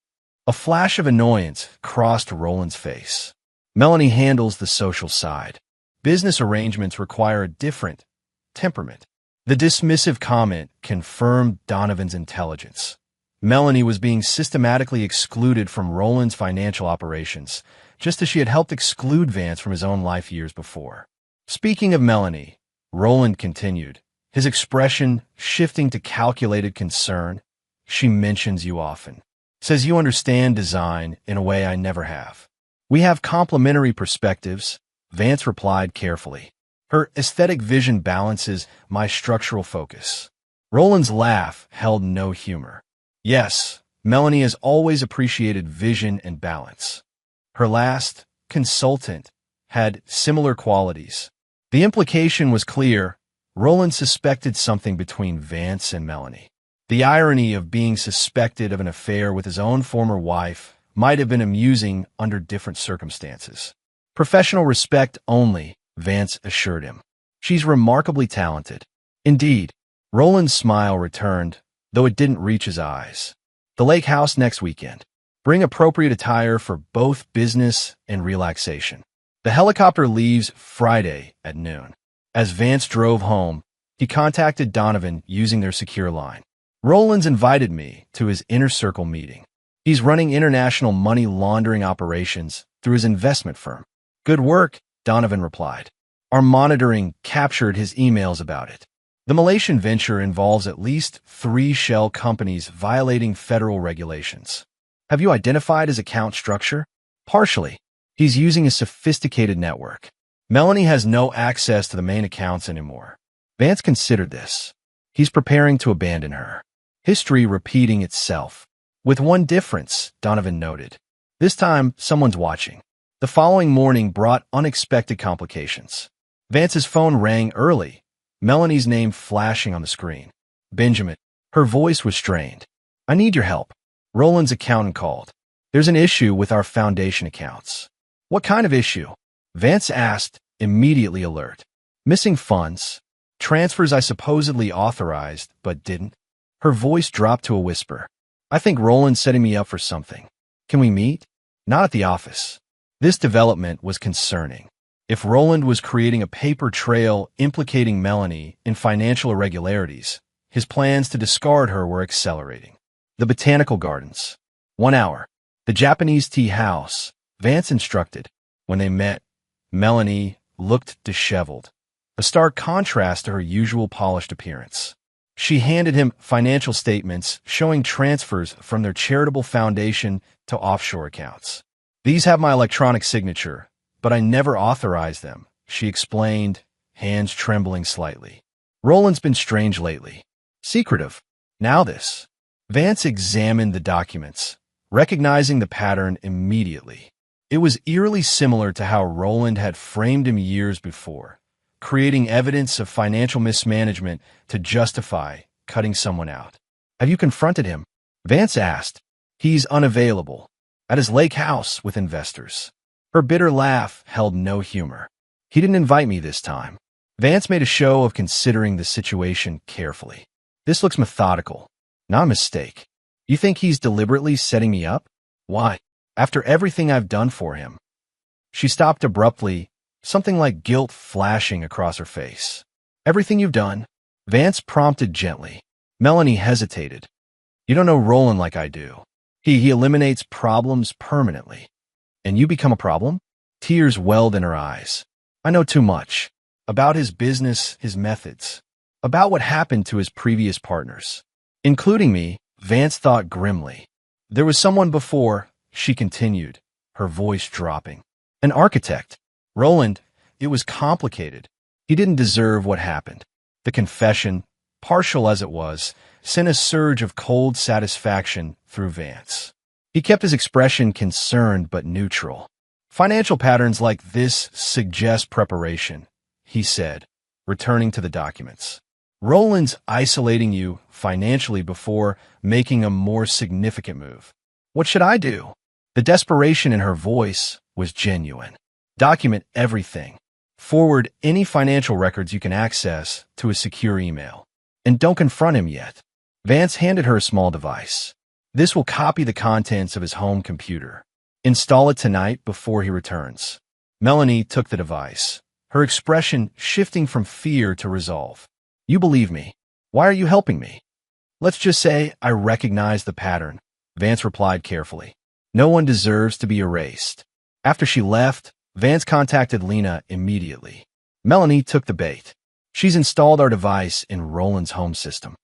[SPEAKER 1] A flash of annoyance crossed Roland's face. Melanie handles the social side. Business arrangements require a different temperament. The dismissive comment confirmed Donovan's intelligence. Melanie was being systematically excluded from Roland's financial operations, just as she had helped exclude Vance from his own life years before. Speaking of Melanie, Roland continued, his expression shifting to calculated concern. She mentions you often. Says you understand design in a way I never have. We have complementary perspectives, Vance replied carefully. Her aesthetic vision balances my structural focus. Roland's laugh held no humor. Yes, Melanie has always appreciated vision and balance. Her last consultant had similar qualities. The implication was clear. Roland suspected something between Vance and Melanie. The irony of being suspected of an affair with his own former wife might have been amusing under different circumstances. Professional respect only, Vance assured him. She's remarkably talented. Indeed, Roland's smile returned, though it didn't reach his eyes. The lake house next weekend. Bring appropriate attire for both business and relaxation. The helicopter leaves Friday at noon. As Vance drove home, he contacted Donovan using their secure line. Roland's invited me to his inner circle meeting. He's running international money laundering operations through his investment firm. Good work, Donovan replied. Our monitoring captured his emails about it. The Malaysian venture involves at least 3 shell companies violating federal regulations. Have you identified his account structure? Partially. He's using a sophisticated network. Melanie has no access to the main accounts anymore. Vance considered this. He's preparing to abandon her. History repeating itself. With one difference, Donovan noted. This time, someone's watching. The following morning brought unexpected complications. Vance's phone rang early, Melanie's name flashing on the screen. Benjamin. Her voice was strained. I need your help. Roland's accountant called. There's an issue with our foundation accounts. What kind of issue? Vance asked, immediately alert. Missing funds. Transfers I supposedly authorized, but didn't. Her voice dropped to a whisper. I think Roland's setting me up for something. Can we meet? Not at the office. This development was concerning. If Roland was creating a paper trail implicating Melanie in financial irregularities, his plans to discard her were accelerating. The Botanical Gardens. 1 hour. The Japanese tea house, Vance instructed. When they met, Melanie looked disheveled, a stark contrast to her usual polished appearance. She handed him financial statements showing transfers from their charitable foundation to offshore accounts. These have my electronic signature, but I never authorized them, she explained, hands trembling slightly. Roland's been strange lately. Secretive. Now this. Vance examined the documents, recognizing the pattern immediately. It was eerily similar to how Roland had framed him years before, creating evidence of financial mismanagement to justify cutting someone out. "Have you confronted him?" Vance asked. "He's unavailable. At his lake house with investors." Her bitter laugh held no humor. "He didn't invite me this time." Vance made a show of considering the situation carefully. "This looks methodical, not a mistake. You think he's deliberately setting me up? Why? After everything I've done for him." She stopped abruptly, something like guilt flashing across her face. "Everything you've done?" Vance prompted gently. Melanie hesitated. "You don't know Roland like I do. He eliminates problems permanently. And you become a problem?" Tears welled in her eyes. "I know too much. About his business, his methods. About what happened to his previous partners. Including me," Vance thought grimly. "There was someone before," she continued, her voice dropping. "An architect. Roland, it was complicated. He didn't deserve what happened." The confession, partial as it was, sent a surge of cold satisfaction through Vance. He kept his expression concerned but neutral. "Financial patterns like this suggest preparation," he said, returning to the documents. "Roland's isolating you financially before making a more significant move. What should I do?" The desperation in her voice was genuine. "Document everything. Forward any financial records you can access to a secure email. And don't confront him yet." Vance handed her a small device. "This will copy the contents of his home computer. Install it tonight before he returns." Melanie took the device, her expression shifting from fear to resolve. "You believe me. Why are you helping me?" "Let's just say I recognize the pattern," Vance replied carefully. "No one deserves to be erased." After she left, Vance contacted Lena immediately. Melanie took the bait. "She's installed our device in Roland's home system."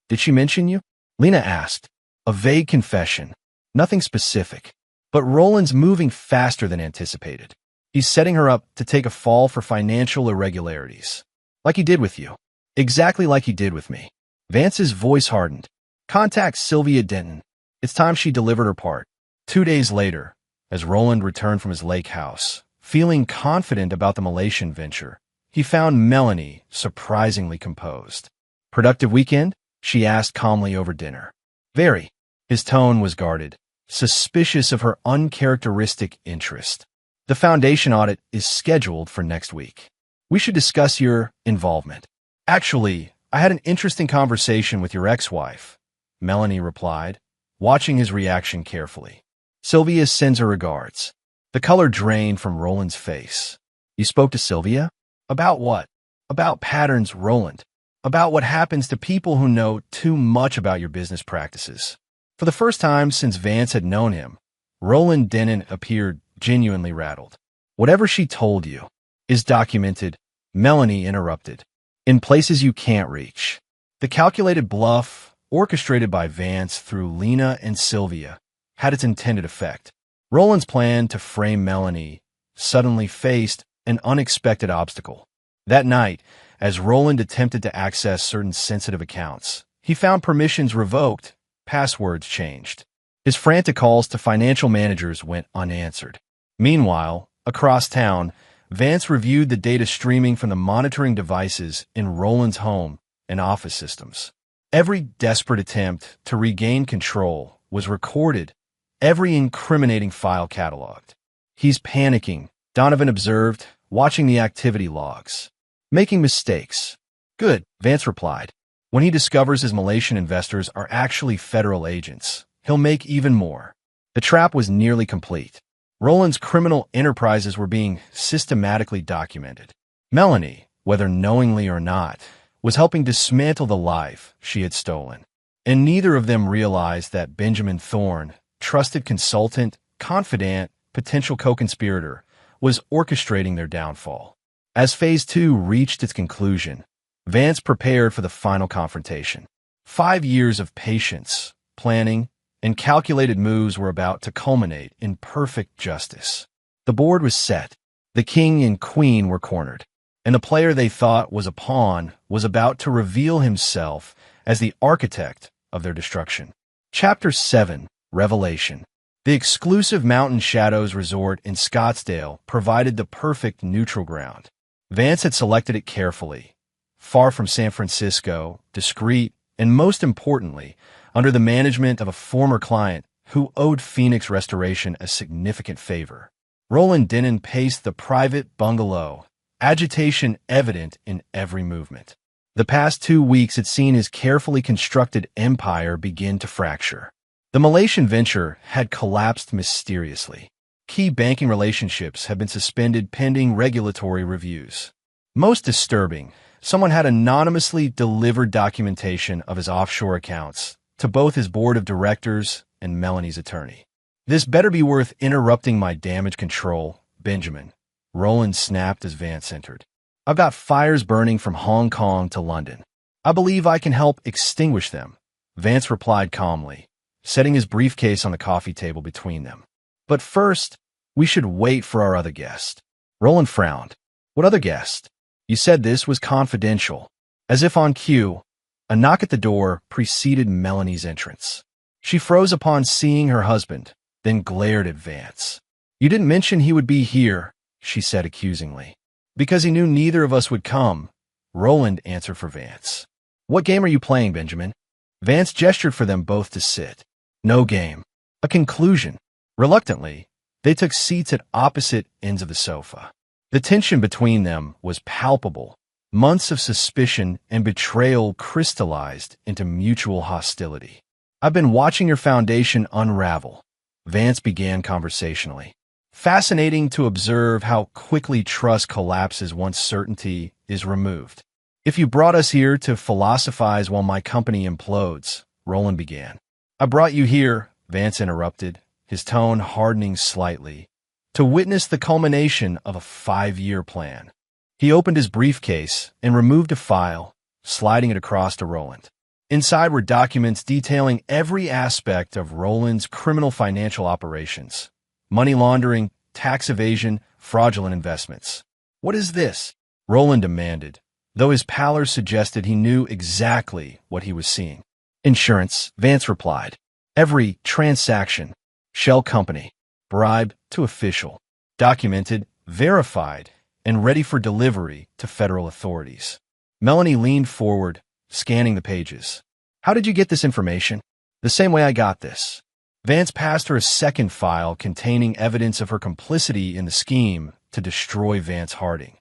[SPEAKER 1] "Did she mention you?" Lena asked. A vague confession. Nothing specific. But Roland's moving faster than anticipated. He's setting her up to take a fall for financial irregularities. Like he did with you. Exactly like he did with me. Vance's voice hardened. "Contact Sylvia Denton." It's time she delivered her part. 2 days later, as Roland returned from his lake house, feeling confident about the Malaysian venture, he found Melanie surprisingly composed. "Productive weekend?" she asked calmly over dinner. "Very." His tone was guarded, suspicious of her uncharacteristic interest. "The foundation audit is scheduled for next week. We should discuss your involvement." "Actually, I had an interesting conversation with your ex-wife," Melanie replied, watching his reaction carefully. "Sylvia sends her regards." The color drained from Roland's face. "You spoke to Sylvia? About what?" "About patterns, Roland. About what happens to people who know too much about your business practices." For the first time since Vance had known him, Roland Denton appeared genuinely rattled. "Whatever she told you is documented," Melanie interrupted, "in places you can't reach." The calculated bluff, orchestrated by Vance through Lena and Sylvia, had its intended effect. Roland's plan to frame Melanie suddenly faced an unexpected obstacle. That night, as Roland attempted to access certain sensitive accounts, he found permissions revoked, passwords changed. His frantic calls to financial managers went unanswered. Meanwhile, across town, Vance reviewed the data streaming from the monitoring devices in Roland's home and office systems. Every desperate attempt to regain control was recorded, every incriminating file cataloged. "He's panicking," Donovan observed, watching the activity logs. "Making mistakes." "Good," Vance replied. "When he discovers his Malaysian investors are actually federal agents, he'll make even more." The trap was nearly complete. Roland's criminal enterprises were being systematically documented. Melanie, whether knowingly or not, was helping dismantle the life she had stolen. And neither of them realized that Benjamin Thorne, trusted consultant, confidant, potential co-conspirator, was orchestrating their downfall. As Phase 2 reached its conclusion, Vance prepared for the final confrontation. 5 years of patience, planning, and calculated moves were about to culminate in perfect justice. The board was set. The king and queen were cornered, and the player they thought was a pawn was about to reveal himself as the architect of their destruction. Chapter 7, Revelation. The exclusive Mountain Shadows Resort in Scottsdale provided the perfect neutral ground. Vance had selected it carefully, far from San Francisco, discreet, and most importantly, under the management of a former client who owed Phoenix Restoration a significant favor. Roland Denon paced the private bungalow, agitation evident in every movement. The past 2 weeks had seen his carefully constructed empire begin to fracture. The Malaysian venture had collapsed mysteriously. Key banking relationships had been suspended pending regulatory reviews. Most disturbing, someone had anonymously delivered documentation of his offshore accounts to both his board of directors and Melanie's attorney. This better be worth interrupting my damage control, Benjamin. Roland snapped as Vance entered. I've got fires burning from Hong Kong to London. I believe I can help extinguish them, Vance replied calmly, setting his briefcase on the coffee table between them. But first, we should wait for our other guest. Roland frowned. What other guest? You said this was confidential. As if on cue, a knock at the door preceded Melanie's entrance. She froze upon seeing her husband, then glared at Vance. You didn't mention he would be here, she said accusingly. Because he knew neither of us would come, Roland answered for Vance. What game are you playing, Benjamin? Vance gestured for them both to sit. No game. A conclusion. Reluctantly, they took seats at opposite ends of the sofa. The tension between them was palpable. Months of suspicion and betrayal crystallized into mutual hostility. I've been watching your foundation unravel, Vance began conversationally. Fascinating to observe how quickly trust collapses once certainty is removed. If you brought us here to philosophize while my company implodes, Roland began. I brought you here, Vance interrupted, his tone hardening slightly, to witness the culmination of a 5-year plan. He opened his briefcase and removed a file, sliding it across to Roland. Inside were documents detailing every aspect of Roland's criminal financial operations. Money laundering, tax evasion, fraudulent investments. What is this? Roland demanded, though his pallor suggested he knew exactly what he was seeing. Insurance, Vance replied. Every transaction. Shell company. Bribe to official. Documented, verified, and ready for delivery to federal authorities. Melanie leaned forward, scanning the pages. How did you get this information? The same way I got this. Vance passed her a second file containing evidence of her complicity in the scheme to destroy Vance Harding.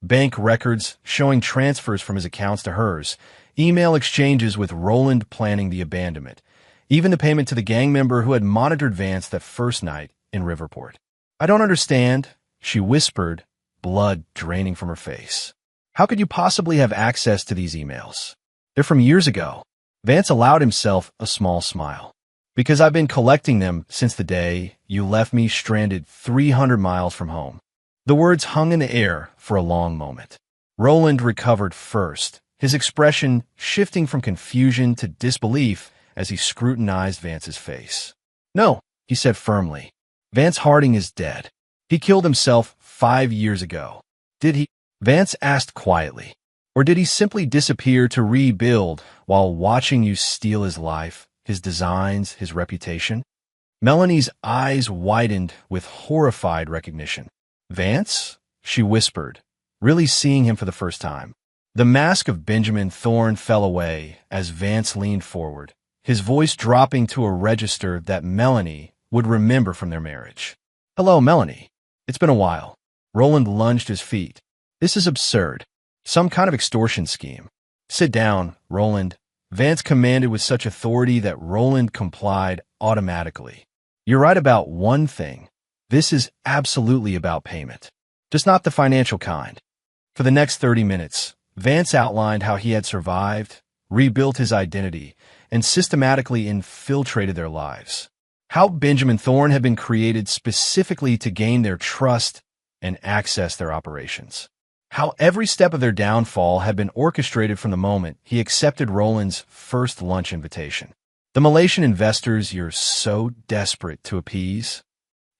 [SPEAKER 1] Bank records showing transfers from his accounts to hers, email exchanges with Roland planning the abandonment, even the payment to the gang member who had monitored Vance that first night in Riverport. I don't understand, she whispered, blood draining from her face. How could you possibly have access to these emails? They're from years ago. Vance allowed himself a small smile. Because I've been collecting them since the day you left me stranded 300 miles from home. The words hung in the air for a long moment. Roland recovered first, his expression shifting from confusion to disbelief as he scrutinized Vance's face. No, he said firmly. Vance Harding is dead. He killed himself 5 years ago. Did he? Vance asked quietly. Or did he simply disappear to rebuild while watching you steal his life, his designs, his reputation? Melanie's eyes widened with horrified recognition. Vance? She whispered, really seeing him for the first time. The mask of Benjamin Thorne fell away as Vance leaned forward, his voice dropping to a register that Melanie would remember from their marriage. Hello, Melanie. It's been a while. Roland lunged his feet. This is absurd. Some kind of extortion scheme. Sit down, Roland. Vance commanded with such authority that Roland complied automatically. You're right about one thing. This is absolutely about payment. Just not the financial kind. For the next 30 minutes, Vance outlined how he had survived, rebuilt his identity, and systematically infiltrated their lives. How Benjamin Thorne had been created specifically to gain their trust and access their operations. How every step of their downfall had been orchestrated from the moment he accepted Roland's first lunch invitation. The Malaysian investors you're so desperate to appease?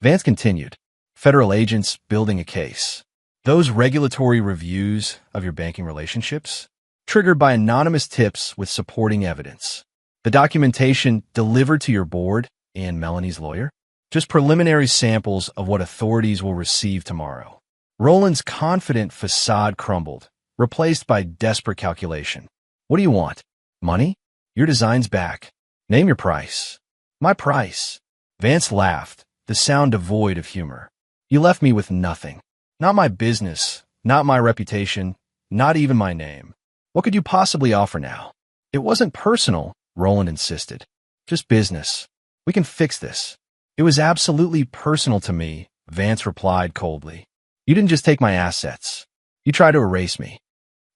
[SPEAKER 1] Vance continued. Federal agents building a case. Those regulatory reviews of your banking relationships? Triggered by anonymous tips with supporting evidence. The documentation delivered to your board and Melanie's lawyer? Just preliminary samples of what authorities will receive tomorrow. Roland's confident facade crumbled, replaced by desperate calculation. What do you want? Money? Your design's back. Name your price. My price. Vance laughed, the sound devoid of humor. You left me with nothing. Not my business, not my reputation, not even my name. What could you possibly offer now? It wasn't personal, Roland insisted. Just business. We can fix this. It was absolutely personal to me, Vance replied coldly. You didn't just take my assets. You tried to erase me.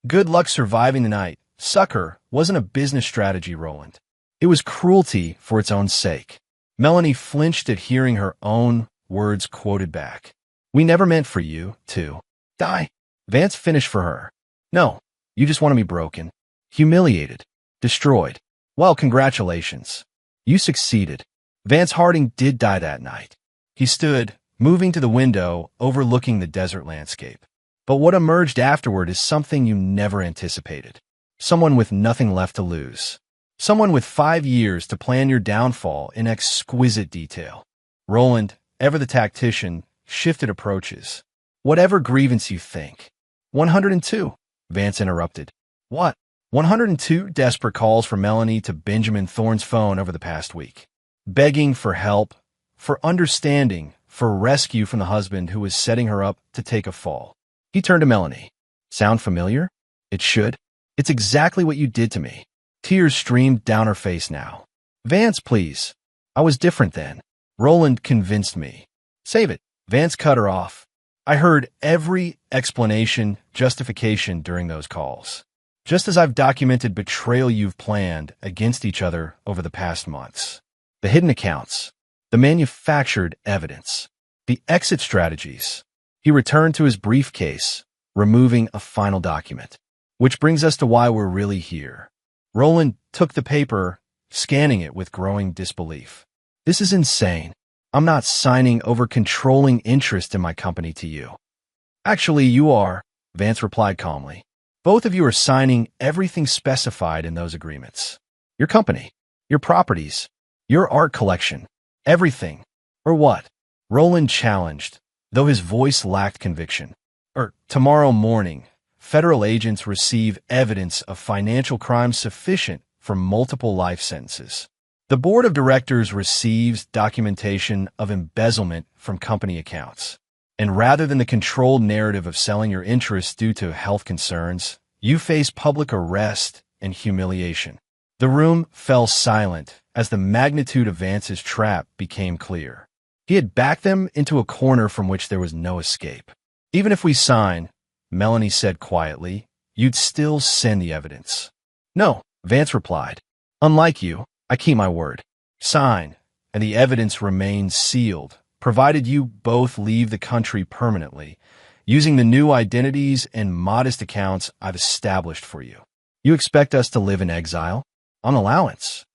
[SPEAKER 1] Good luck surviving the night. Sucker wasn't a business strategy, Roland. It was cruelty for its own sake. Melanie flinched at hearing her own words quoted back. We never meant for you to die. Vance finished for her. No, you just wanted me broken, humiliated, destroyed. Well, congratulations. You succeeded. Vance Harding did die that night. He stood, moving to the window, overlooking the desert landscape. But what emerged afterward is something you never anticipated. Someone with nothing left to lose. Someone with 5 years to plan your downfall in exquisite detail. Roland, ever the tactician, shifted approaches. Whatever grievance you think. 102, Vance interrupted. What? 102 desperate calls from Melanie to Benjamin Thorne's phone over the past week. Begging for help, for understanding, for rescue from the husband who was setting her up to take a fall. He turned to Melanie. Sound familiar? It should. It's exactly what you did to me. Tears streamed down her face now. Vance, please. I was different then. Roland convinced me. Save it. Vance cut her off. I heard every explanation, justification during those calls. Just as I've documented betrayal you've planned against each other over the past months. The hidden accounts. The manufactured evidence. The exit strategies. He returned to his briefcase, removing a final document. Which brings us to why we're really here. Roland took the paper, scanning it with growing disbelief. This is insane. I'm not signing over controlling interest in my company to you. Actually, you are, Vance replied calmly. Both of you are signing everything specified in those agreements. Your company, your properties, your art collection, everything. Or what? Roland challenged, though his voice lacked conviction. Tomorrow morning, federal agents receive evidence of financial crimes sufficient for multiple life sentences. The board of directors receives documentation of embezzlement from company accounts. And rather than the controlled narrative of selling your interests due to health concerns, you face public arrest and humiliation. The room fell silent as the magnitude of Vance's trap became clear. He had backed them into a corner from which there was no escape. Even if we sign, Melanie said quietly, you'd still send the evidence. No, Vance replied. Unlike you, I keep my word. Sign, and the evidence remains sealed, provided you both leave the country permanently, using the new identities and modest accounts I've established for you. You expect us to live in exile? On allowance.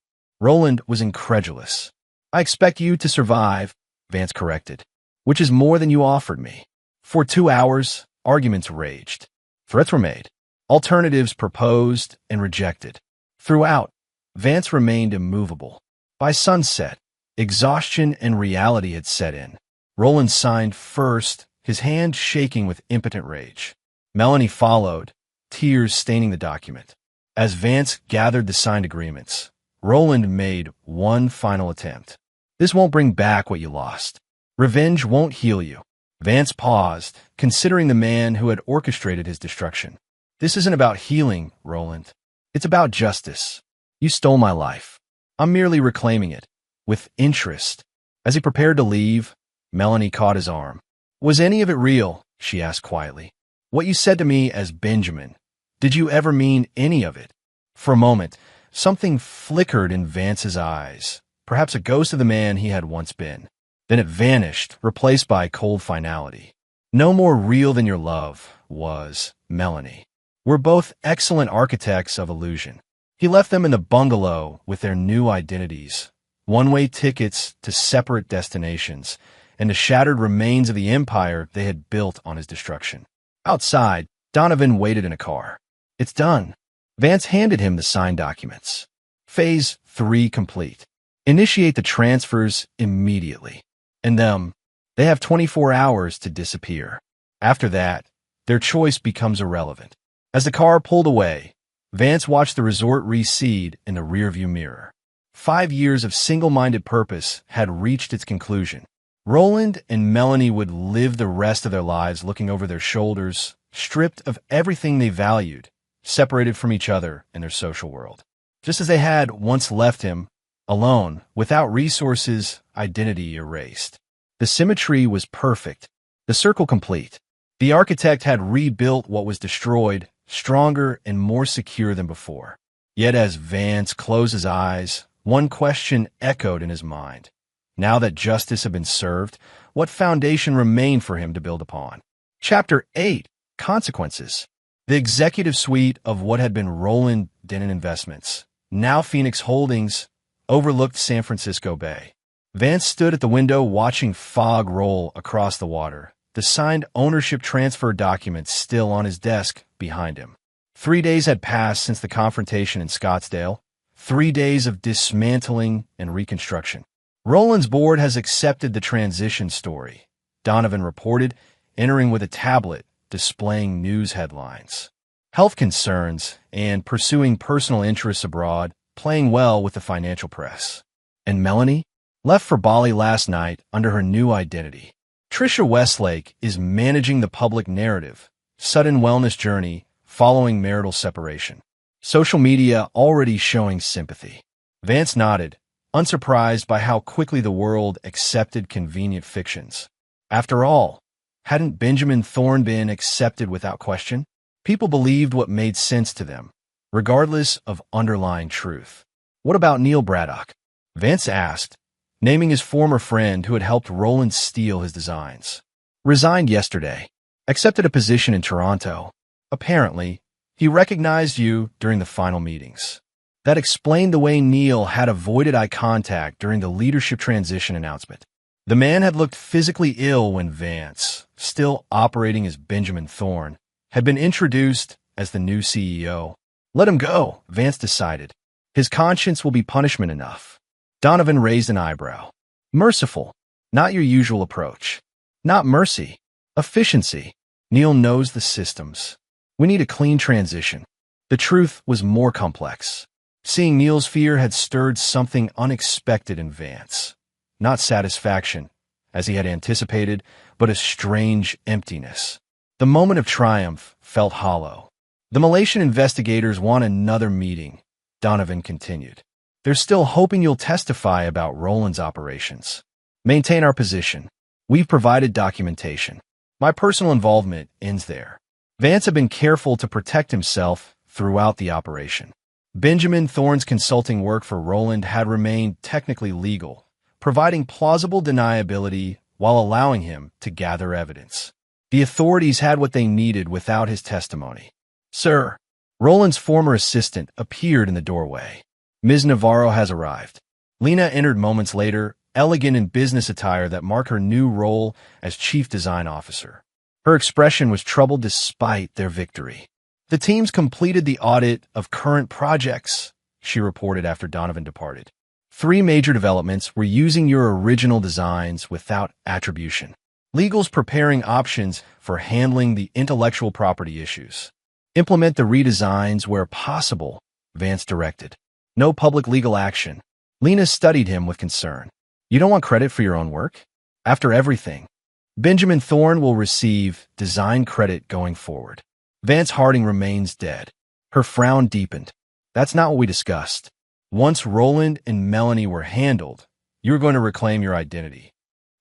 [SPEAKER 1] Roland was incredulous. I expect you to survive, Vance corrected, which is more than you offered me. For 2 hours, arguments raged. Threats were made. Alternatives proposed and rejected. Throughout, Vance remained immovable. By sunset, exhaustion and reality had set in. Roland signed first, his hand shaking with impotent rage. Melanie followed, tears staining the document. As Vance gathered the signed agreements, Roland made one final attempt. This won't bring back what you lost. Revenge won't heal you. Vance paused, considering the man who had orchestrated his destruction. This isn't about healing, Roland. It's about justice. You stole my life. I'm merely reclaiming it. With interest. As he prepared to leave, Melanie caught his arm. Was any of it real? She asked quietly. What you said to me as Benjamin. Did you ever mean any of it? For a moment, something flickered in Vance's eyes, perhaps a ghost of the man he had once been. Then it vanished, replaced by cold finality. No more real than your love was, Melanie. We're both excellent architects of illusion. He left them in the bungalow with their new identities, one-way tickets to separate destinations, and the shattered remains of the empire they had built on his destruction. Outside, Donovan waited in a car. It's done. Vance handed him the signed documents. Phase 3 complete. Initiate the transfers immediately. And them, they have 24 hours to disappear. After that, their choice becomes irrelevant. As the car pulled away, Vance watched the resort recede in the rearview mirror. 5 years of single-minded purpose had reached its conclusion. Roland and Melanie would live the rest of their lives looking over their shoulders, stripped of everything they valued, separated from each other in their social world. Just as they had once left him, alone, without resources, identity erased. The symmetry was perfect, the circle complete. The architect had rebuilt what was destroyed, stronger and more secure than before. Yet as Vance closed his eyes, one question echoed in his mind. Now that justice had been served, what foundation remained for him to build upon? Chapter 8. Consequences. The executive suite of what had been Roland Denon Investments, now Phoenix Holdings, overlooked San Francisco Bay. Vance stood at the window watching fog roll across the water, the signed ownership transfer documents still on his desk behind him. 3 days had passed since the confrontation in Scottsdale, 3 days of dismantling and reconstruction. Roland's board has accepted the transition story, Donovan reported, entering with a tablet displaying news headlines. Health concerns and pursuing personal interests abroad, playing well with the financial press. And Melanie? Left for Bali last night under her new identity. Trisha Westlake is managing the public narrative, sudden wellness journey following marital separation. Social media already showing sympathy. Vance nodded, unsurprised by how quickly the world accepted convenient fictions. After all, hadn't Benjamin Thorne been accepted without question? People believed what made sense to them, regardless of underlying truth. What about Neil Braddock? Vance asked, naming his former friend who had helped Roland steal his designs. Resigned yesterday. Accepted a position in Toronto. Apparently, he recognized you during the final meetings. That explained the way Neil had avoided eye contact during the leadership transition announcement. The man had looked physically ill when Vance, still operating as Benjamin Thorne, had been introduced as the new CEO. Let him go, Vance decided. His conscience will be punishment enough. Donovan raised an eyebrow. Merciful, not your usual approach. Not mercy, efficiency. Neil knows the systems. We need a clean transition. The truth was more complex. Seeing Neil's fear had stirred something unexpected in Vance. Not satisfaction, as he had anticipated, but a strange emptiness. The moment of triumph felt hollow. The Malaysian investigators want another meeting, Donovan continued. They're still hoping you'll testify about Roland's operations. Maintain our position. We've provided documentation. My personal involvement ends there. Vance had been careful to protect himself throughout the operation. Benjamin Thorne's consulting work for Roland had remained technically legal, providing plausible deniability while allowing him to gather evidence. The authorities had what they needed without his testimony. Sir, Roland's former assistant appeared in the doorway. Ms. Navarro has arrived. Lena entered moments later, elegant in business attire that marked her new role as Chief Design Officer. Her expression was troubled despite their victory. The teams completed the audit of current projects, she reported after Donovan departed. 3 major developments were using your original designs without attribution. Legal's preparing options for handling the intellectual property issues. Implement the redesigns where possible, Vance directed. No public legal action. Lena studied him with concern. You don't want credit for your own work? After everything, Benjamin Thorne will receive design credit going forward. Vance Harding remains dead. Her frown deepened. That's not what we discussed. Once Roland and Melanie were handled, you were going to reclaim your identity.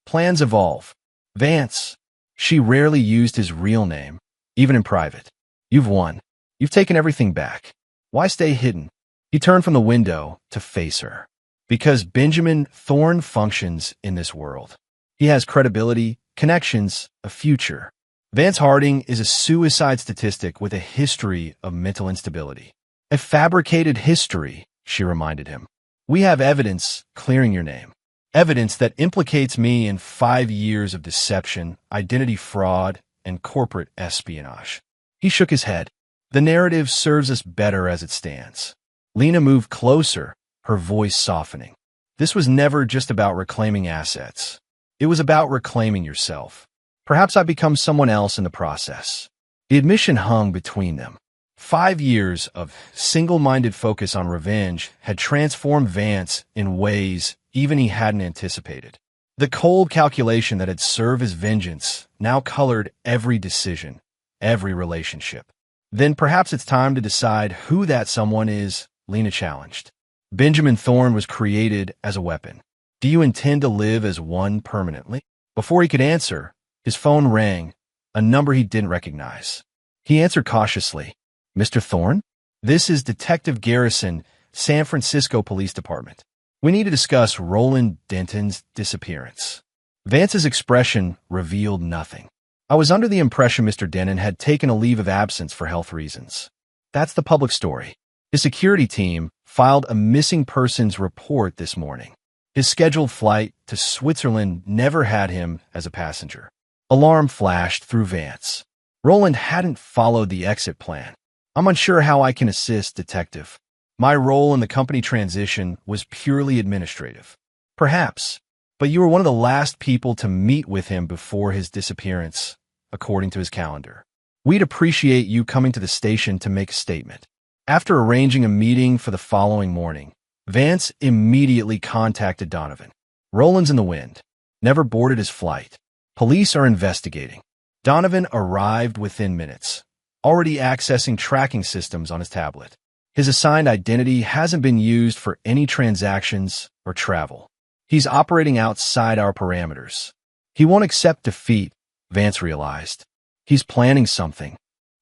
[SPEAKER 1] Plans evolve. Vance. She rarely used his real name, even in private. You've won. You've taken everything back. Why stay hidden? He turned from the window to face her. Because Benjamin Thorne functions in this world. He has credibility, connections, a future. Vance Harding is a suicide statistic with a history of mental instability. A fabricated history, she reminded him. We have evidence clearing your name. Evidence that implicates me in 5 years of deception, identity fraud, and corporate espionage. He shook his head. The narrative serves us better as it stands. Lena moved closer, her voice softening. This was never just about reclaiming assets. It was about reclaiming yourself. Perhaps I've become someone else in the process. The admission hung between them. 5 years of single-minded focus on revenge had transformed Vance in ways even he hadn't anticipated. The cold calculation that had served as vengeance now colored every decision, every relationship. Then perhaps it's time to decide who that someone is, Lena challenged. Benjamin Thorne was created as a weapon. Do you intend to live as one permanently? Before he could answer, his phone rang, a number he didn't recognize. He answered cautiously. Mr. Thorne? This is Detective Garrison, San Francisco Police Department. We need to discuss Roland Denton's disappearance. Vance's expression revealed nothing. I was under the impression Mr. Denton had taken a leave of absence for health reasons. That's the public story. His security team filed a missing persons report this morning. His scheduled flight to Switzerland never had him as a passenger. Alarm flashed through Vance. Roland hadn't followed the exit plan. I'm unsure how I can assist, Detective. My role in the company transition was purely administrative. Perhaps, but you were one of the last people to meet with him before his disappearance, according to his calendar. We'd appreciate you coming to the station to make a statement. After arranging a meeting for the following morning, Vance immediately contacted Donovan. Roland's in the wind. Never boarded his flight. Police are investigating. Donovan arrived within minutes, already accessing tracking systems on his tablet. His assigned identity hasn't been used for any transactions or travel. He's operating outside our parameters. He won't accept defeat, Vance realized. He's planning something.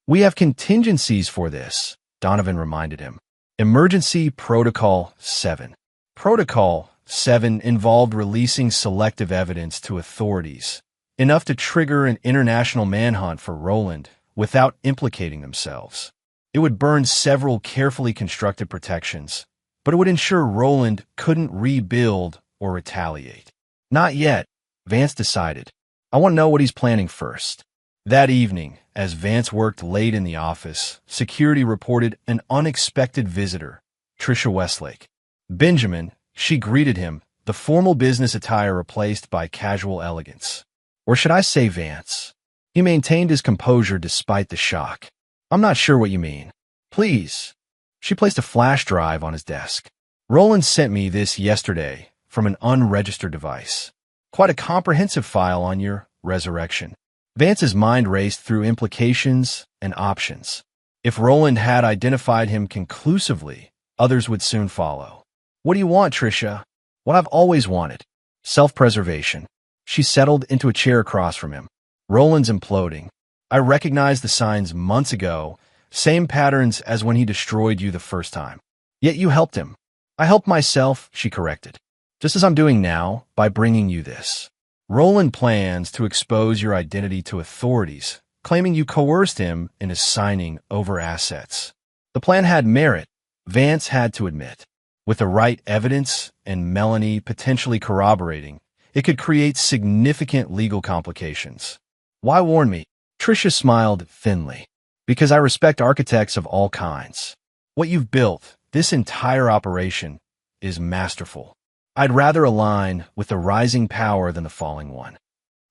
[SPEAKER 1] We have contingencies for this, Donovan reminded him. Emergency Protocol 7. Protocol 7 involved releasing selective evidence to authorities, enough to trigger an international manhunt for Roland without implicating themselves. It would burn several carefully constructed protections, but it would ensure Roland couldn't rebuild or retaliate. Not yet, Vance decided. I want to know what he's planning first. That evening, as Vance worked late in the office, security reported an unexpected visitor, Tricia Westlake. Benjamin, she greeted him, the formal business attire replaced by casual elegance. Or should I say Vance? He maintained his composure despite the shock. I'm not sure what you mean. Please. She placed a flash drive on his desk. Roland sent me this yesterday from an unregistered device. Quite a comprehensive file on your resurrection. Vance's mind raced through implications and options. If Roland had identified him conclusively, others would soon follow. What do you want, Tricia? What I've always wanted. Self-preservation. She settled into a chair across from him. Roland's imploding. I recognized the signs months ago, same patterns as when he destroyed you the first time. Yet you helped him. I helped myself, she corrected. Just as I'm doing now, by bringing you this. Roland plans to expose your identity to authorities, claiming you coerced him into signing over assets. The plan had merit, Vance had to admit. With the right evidence and Melanie potentially corroborating, it could create significant legal complications. Why warn me? Tricia smiled thinly. Because I respect architects of all kinds. What you've built, this entire operation, is masterful. I'd rather align with the rising power than the falling one.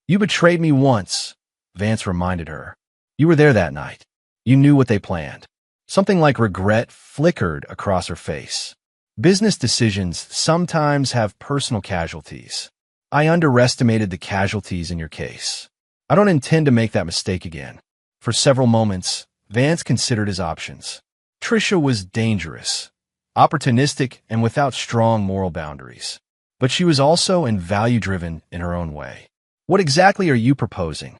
[SPEAKER 1] You betrayed me once, Vance reminded her. You were there that night. You knew what they planned. Something like regret flickered across her face. Business decisions sometimes have personal casualties. I underestimated the casualties in your case. I don't intend to make that mistake again. For several moments, Vance considered his options. Tricia was dangerous, opportunistic, and without strong moral boundaries. But she was also value-driven in her own way. What exactly are you proposing?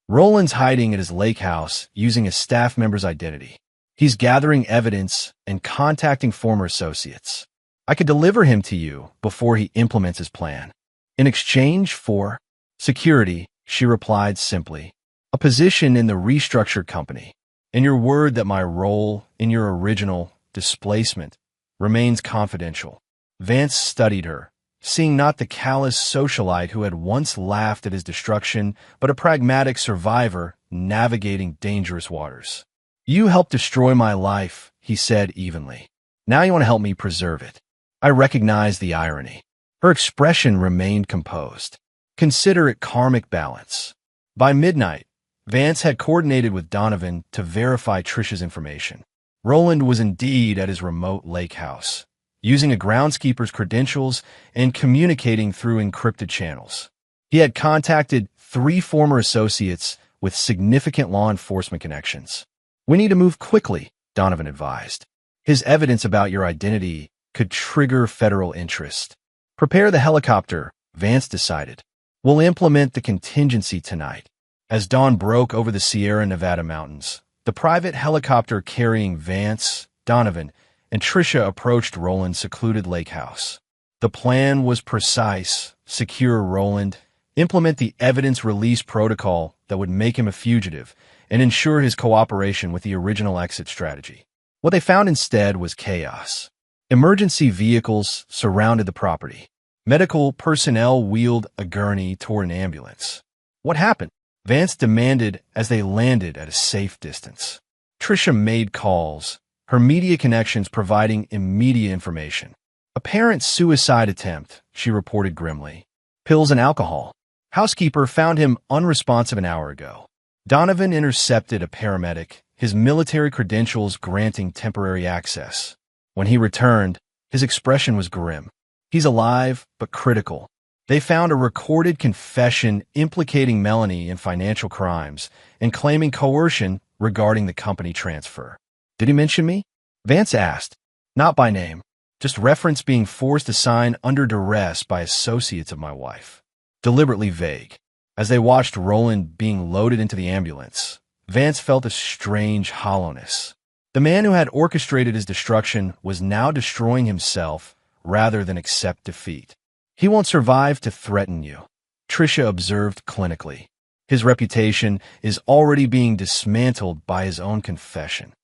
[SPEAKER 1] Roland's hiding at his lake house using a staff member's identity. He's gathering evidence and contacting former associates. I could deliver him to you before he implements his plan. In exchange for security, she replied simply, a position in the restructured company, and your word that my role in your original displacement remains confidential. Vance studied her, seeing not the callous socialite who had once laughed at his destruction, but a pragmatic survivor navigating dangerous waters. You helped destroy my life, he said evenly. Now you want to help me preserve it. I recognized the irony. Her expression remained composed. Consider it karmic balance. By midnight, Vance had coordinated with Donovan to verify Trisha's information. Roland was indeed at his remote lake house, using a groundskeeper's credentials and communicating through encrypted channels. He had contacted 3 former associates with significant law enforcement connections. "We need to move quickly," Donovan advised. "His evidence about your identity could trigger federal interest." "Prepare the helicopter," Vance decided. "We'll implement the contingency tonight." As dawn broke over the Sierra Nevada mountains, the private helicopter carrying Vance, Donovan, and Trisha approached Roland's secluded lake house. The plan was precise: secure Roland, implement the evidence release protocol that would make him a fugitive, and ensure his cooperation with the original exit strategy. What they found instead was chaos. Emergency vehicles surrounded the property. Medical personnel wheeled a gurney toward an ambulance. "What happened?" Vance demanded as they landed at a safe distance. Trisha made calls, her media connections providing immediate information. "Apparent suicide attempt," she reported grimly. "Pills and alcohol. Housekeeper found him unresponsive an hour ago." Donovan intercepted a paramedic, his military credentials granting temporary access. When he returned, his expression was grim. "He's alive, but critical." They found a recorded confession implicating Melanie in financial crimes and claiming coercion regarding the company transfer. "Did he mention me?" Vance asked. "Not by name, just reference being forced to sign under duress by associates of my wife." Deliberately vague. As they watched Roland being loaded into the ambulance, Vance felt a strange hollowness. The man who had orchestrated his destruction was now destroying himself rather than accept defeat. "He won't survive to threaten you," Trisha observed clinically. "His reputation is already being dismantled by his own confession."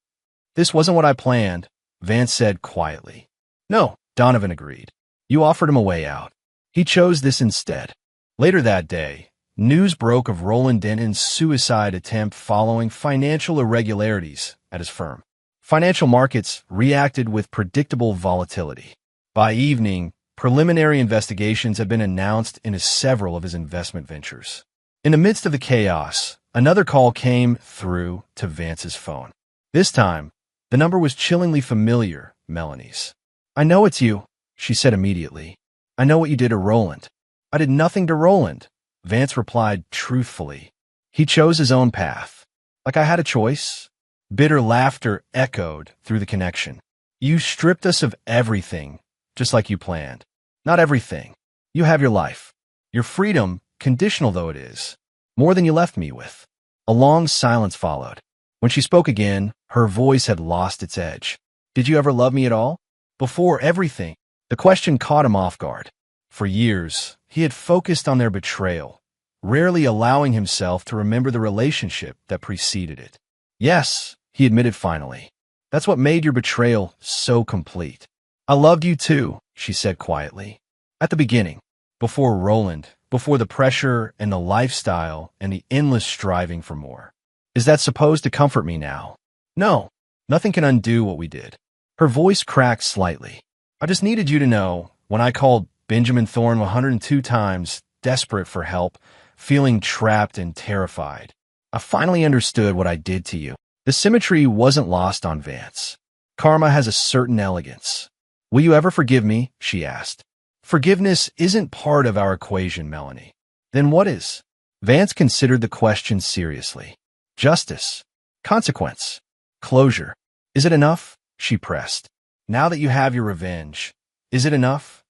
[SPEAKER 1] "This wasn't what I planned," Vance said quietly. "No," Donovan agreed. "You offered him a way out. He chose this instead." Later that day, news broke of Roland Denton's suicide attempt following financial irregularities at his firm. Financial markets reacted with predictable volatility. By evening, preliminary investigations had been announced into several of his investment ventures. In the midst of the chaos, another call came through to Vance's phone. This time, the number was chillingly familiar, Melanie's. "I know it's you," she said immediately. "I know what you did to Roland." "I did nothing to Roland," Vance replied truthfully. "He chose his own path." "Like I had a choice?" Bitter laughter echoed through the connection. "You stripped us of everything, just like you planned." "Not everything. You have your life. Your freedom, conditional though it is. More than you left me with." A long silence followed. When she spoke again, her voice had lost its edge. "Did you ever love me at all? Before everything?" The question caught him off guard. For years, he had focused on their betrayal, rarely allowing himself to remember the relationship that preceded it. "Yes," he admitted finally. "That's what made your betrayal so complete." "I loved you too," she said quietly. "At the beginning, before Roland, before the pressure and the lifestyle and the endless striving for more." "Is that supposed to comfort me now?" "No, nothing can undo what we did." Her voice cracked slightly. "I just needed you to know, when I called Benjamin Thorne 102 times, desperate for help, feeling trapped and terrified, I finally understood what I did to you." The symmetry wasn't lost on Vance. Karma has a certain elegance. "Will you ever forgive me?" she asked. "Forgiveness isn't part of our equation, Melanie." "Then what is?" Vance considered the question seriously. "Justice. Consequence. Closure. Is it enough?" she pressed. "Now that you have your revenge, is it enough?"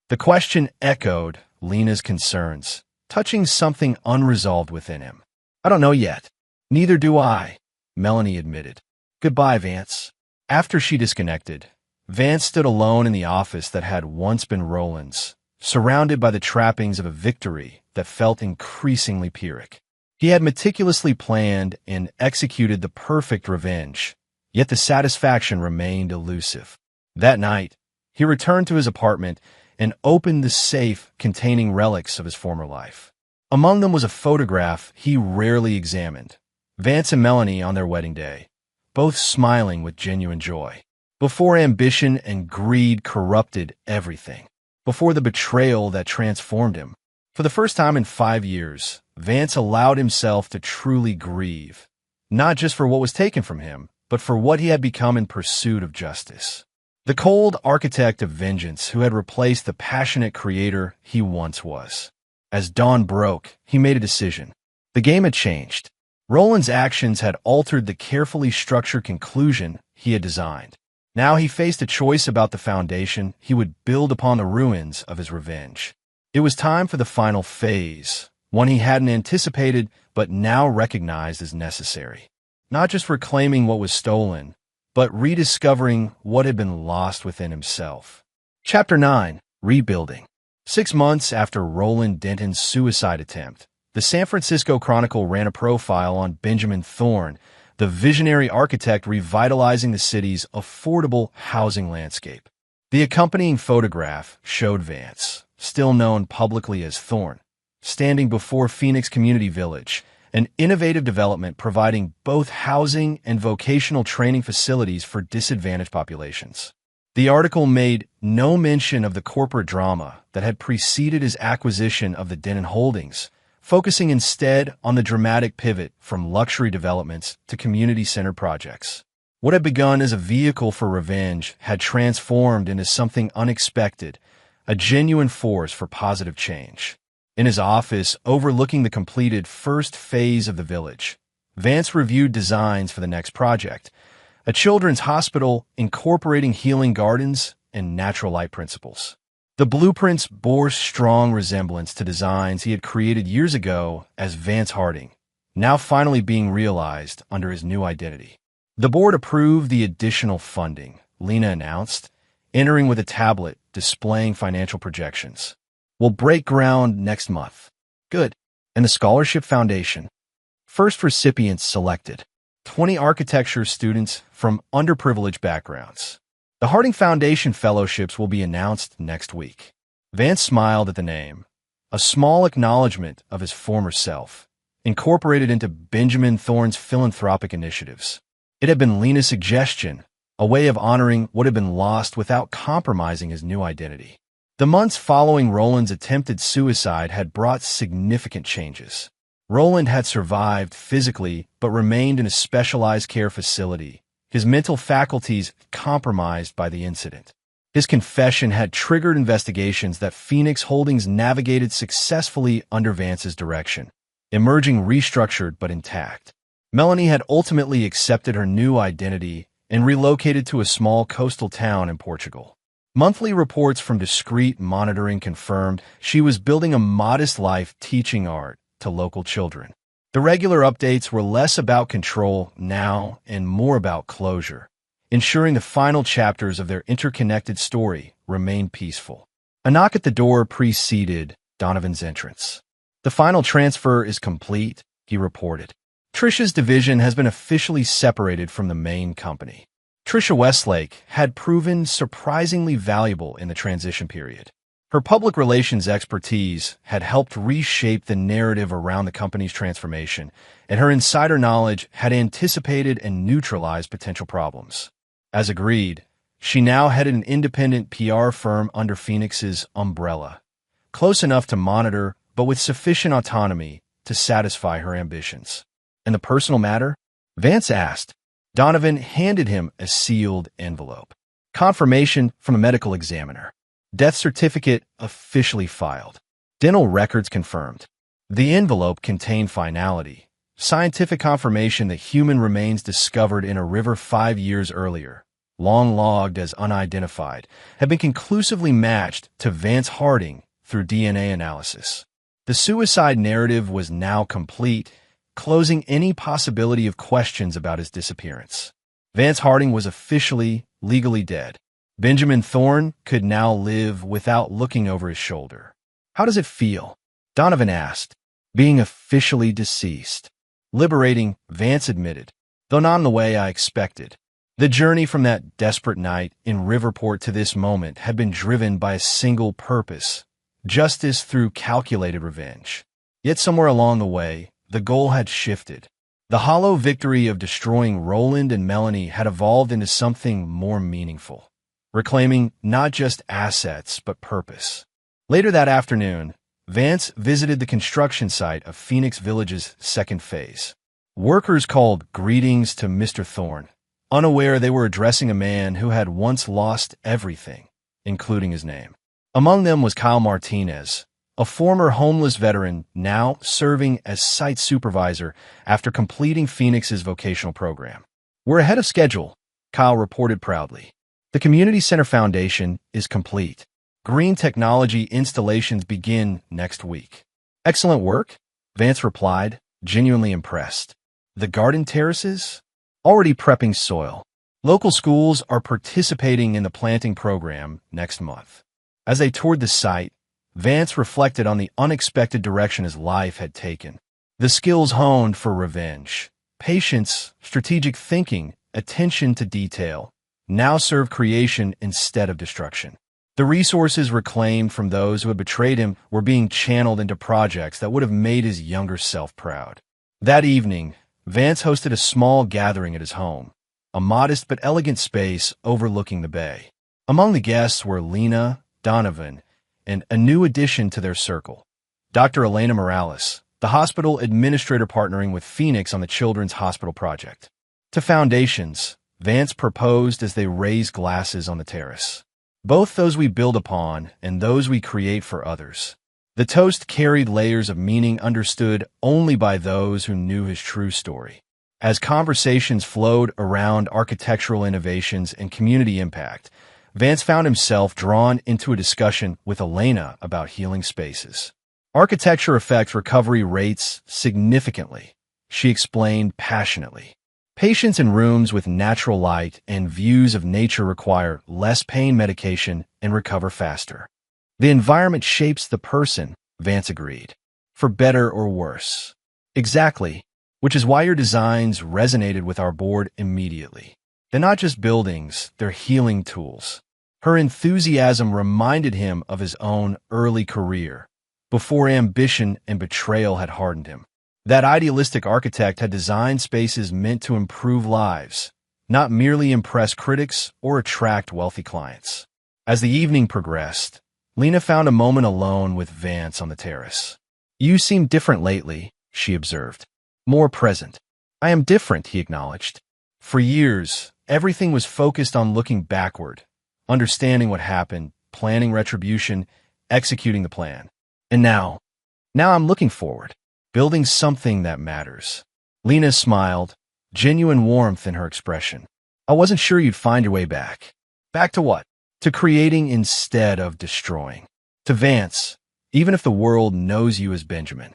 [SPEAKER 1] The question echoed Lena's concerns, touching something unresolved within him. "I don't know yet." "Neither do I," Melanie admitted. "Goodbye, Vance." After she disconnected, Vance stood alone in the office that had once been Roland's, surrounded by the trappings of a victory that felt increasingly Pyrrhic. He had meticulously planned and executed the perfect revenge, yet the satisfaction remained elusive. That night, he returned to his apartment and opened the safe containing relics of his former life. Among them was a photograph he rarely examined, Vance and Melanie on their wedding day, both smiling with genuine joy. Before ambition and greed corrupted everything. Before the betrayal that transformed him. For the first time in 5 years, Vance allowed himself to truly grieve, not just for what was taken from him, but for what he had become in pursuit of justice. The cold architect of vengeance who had replaced the passionate creator he once was. As dawn broke, he made a decision. The game had changed. Roland's actions had altered the carefully structured conclusion he had designed. Now he faced a choice about the foundation he would build upon the ruins of his revenge. It was time for the final phase, one he hadn't anticipated but now recognized as necessary. Not just reclaiming what was stolen, but rediscovering what had been lost within himself. Chapter 9. Rebuilding. 6 months after Roland Denton's suicide attempt, the San Francisco Chronicle ran a profile on Benjamin Thorne, the visionary architect revitalizing the city's affordable housing landscape. The accompanying photograph showed Vance, still known publicly as Thorne, standing before Phoenix Community Village, an innovative development providing both housing and vocational training facilities for disadvantaged populations. The article made no mention of the corporate drama that had preceded his acquisition of the Denton Holdings, focusing instead on the dramatic pivot from luxury developments to community-centered projects. What had begun as a vehicle for revenge had transformed into something unexpected, a genuine force for positive change. In his office, overlooking the completed first phase of the village, Vance reviewed designs for the next project, a children's hospital incorporating healing gardens and natural light principles. The blueprints bore strong resemblance to designs he had created years ago as Vance Harding, now finally being realized under his new identity. The board approved the additional funding, Lena announced, entering with a tablet displaying financial projections. We'll break ground next month. Good. And the Scholarship Foundation. First recipients selected. 20 architecture students from underprivileged backgrounds. The Harding Foundation Fellowships will be announced next week. Vance smiled at the name, a small acknowledgement of his former self, incorporated into Benjamin Thorne's philanthropic initiatives. It had been Lena's suggestion, a way of honoring what had been lost without compromising his new identity. The months following Roland's attempted suicide had brought significant changes. Roland had survived physically but remained in a specialized care facility, his mental faculties compromised by the incident. His confession had triggered investigations that Phoenix Holdings navigated successfully under Vance's direction, emerging restructured but intact. Melanie had ultimately accepted her new identity and relocated to a small coastal town in Portugal. Monthly reports from discreet monitoring confirmed she was building a modest life teaching art to local children. The regular updates were less about control now and more about closure, ensuring the final chapters of their interconnected story remained peaceful. A knock at the door preceded Donovan's entrance. The final transfer is complete, he reported. Trisha's division has been officially separated from the main company. Trisha Westlake had proven surprisingly valuable in the transition period. Her public relations expertise had helped reshape the narrative around the company's transformation, and her insider knowledge had anticipated and neutralized potential problems. As agreed, she now headed an independent PR firm under Phoenix's umbrella, close enough to monitor but with sufficient autonomy to satisfy her ambitions. In the personal matter, Vance asked. Donovan handed him a sealed envelope. Confirmation from a medical examiner. Death certificate officially filed. Dental records confirmed. The envelope contained finality, scientific confirmation that human remains discovered in a river 5 years earlier, long logged as unidentified, had been conclusively matched to Vance Harding through DNA analysis. The suicide narrative was now complete, closing any possibility of questions about his disappearance. Vance Harding was officially, legally dead. Benjamin Thorne could now live without looking over his shoulder. How does it feel? Donovan asked. Being officially deceased. Liberating, Vance admitted, though not in the way I expected. The journey from that desperate night in Riverport to this moment had been driven by a single purpose, justice through calculated revenge. Yet somewhere along the way, the goal had shifted. The hollow victory of destroying Roland and Melanie had evolved into something more meaningful, reclaiming not just assets but purpose. Later that afternoon, Vance visited the construction site of Phoenix Village's second phase. Workers called "Greetings to Mr. Thorne," unaware they were addressing a man who had once lost everything, including his name. Among them was Kyle Martinez, a former homeless veteran now serving as site supervisor after completing Phoenix's vocational program. "We're ahead of schedule," Kyle reported proudly. "The Community Center Foundation is complete. Green technology installations begin next week." "Excellent work," Vance replied, genuinely impressed. "The garden terraces? Already prepping soil. Local schools are participating in the planting program next month." As they toured the site, Vance reflected on the unexpected direction his life had taken. The skills honed for revenge, patience, strategic thinking, attention to detail, now serve creation instead of destruction. The resources reclaimed from those who had betrayed him were being channeled into projects that would have made his younger self proud. That evening, Vance hosted a small gathering at his home, a modest but elegant space overlooking the bay. Among the guests were Lena, Donovan, and a new addition to their circle, Dr. Elena Morales, the hospital administrator partnering with Phoenix on the Children's Hospital Project. To foundations, Vance proposed as they raised glasses on the terrace. "Both those we build upon and those we create for others." The toast carried layers of meaning understood only by those who knew his true story. As conversations flowed around architectural innovations and community impact, Vance found himself drawn into a discussion with Elena about healing spaces. "Architecture affects recovery rates significantly," she explained passionately. "Patients in rooms with natural light and views of nature require less pain medication and recover faster." "The environment shapes the person," Vance agreed. "For better or worse." "Exactly, which is why your designs resonated with our board immediately. They're not just buildings, they're healing tools." Her enthusiasm reminded him of his own early career, before ambition and betrayal had hardened him. That idealistic architect had designed spaces meant to improve lives, not merely impress critics or attract wealthy clients. As the evening progressed, Lena found a moment alone with Vance on the terrace. "You seem different lately," she observed. "More present." "I am different," he acknowledged. For years, everything was focused on looking backward, understanding what happened, planning retribution, executing the plan. And now I'm looking forward, building something that matters. Lena smiled, genuine warmth in her expression. "I wasn't sure you'd find your way back." "Back to what?" "To creating instead of destroying." To Vance, "Even if the world knows you as Benjamin."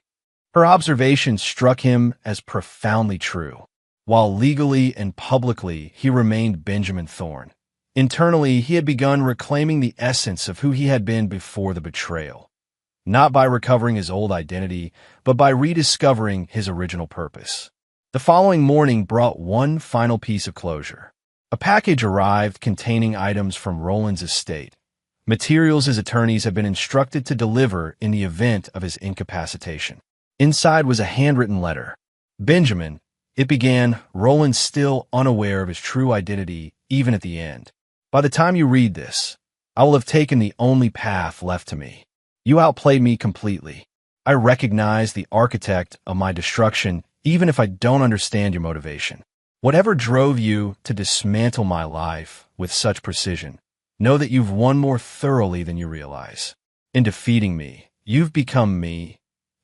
[SPEAKER 1] Her observation struck him as profoundly true. While legally and publicly he remained Benjamin Thorne, internally he had begun reclaiming the essence of who he had been before the betrayal. Not by recovering his old identity, but by rediscovering his original purpose. The following morning brought one final piece of closure. A package arrived containing items from Roland's estate, materials his attorneys had been instructed to deliver in the event of his incapacitation. Inside was a handwritten letter. "Benjamin," it began, "Roland still unaware of his true identity even at the end. By the time you read this, I will have taken the only path left to me. You outplayed me completely. I recognize the architect of my destruction even if I don't understand your motivation. Whatever drove you to dismantle my life with such precision, know that you've won more thoroughly than you realize. In defeating me, you've become me,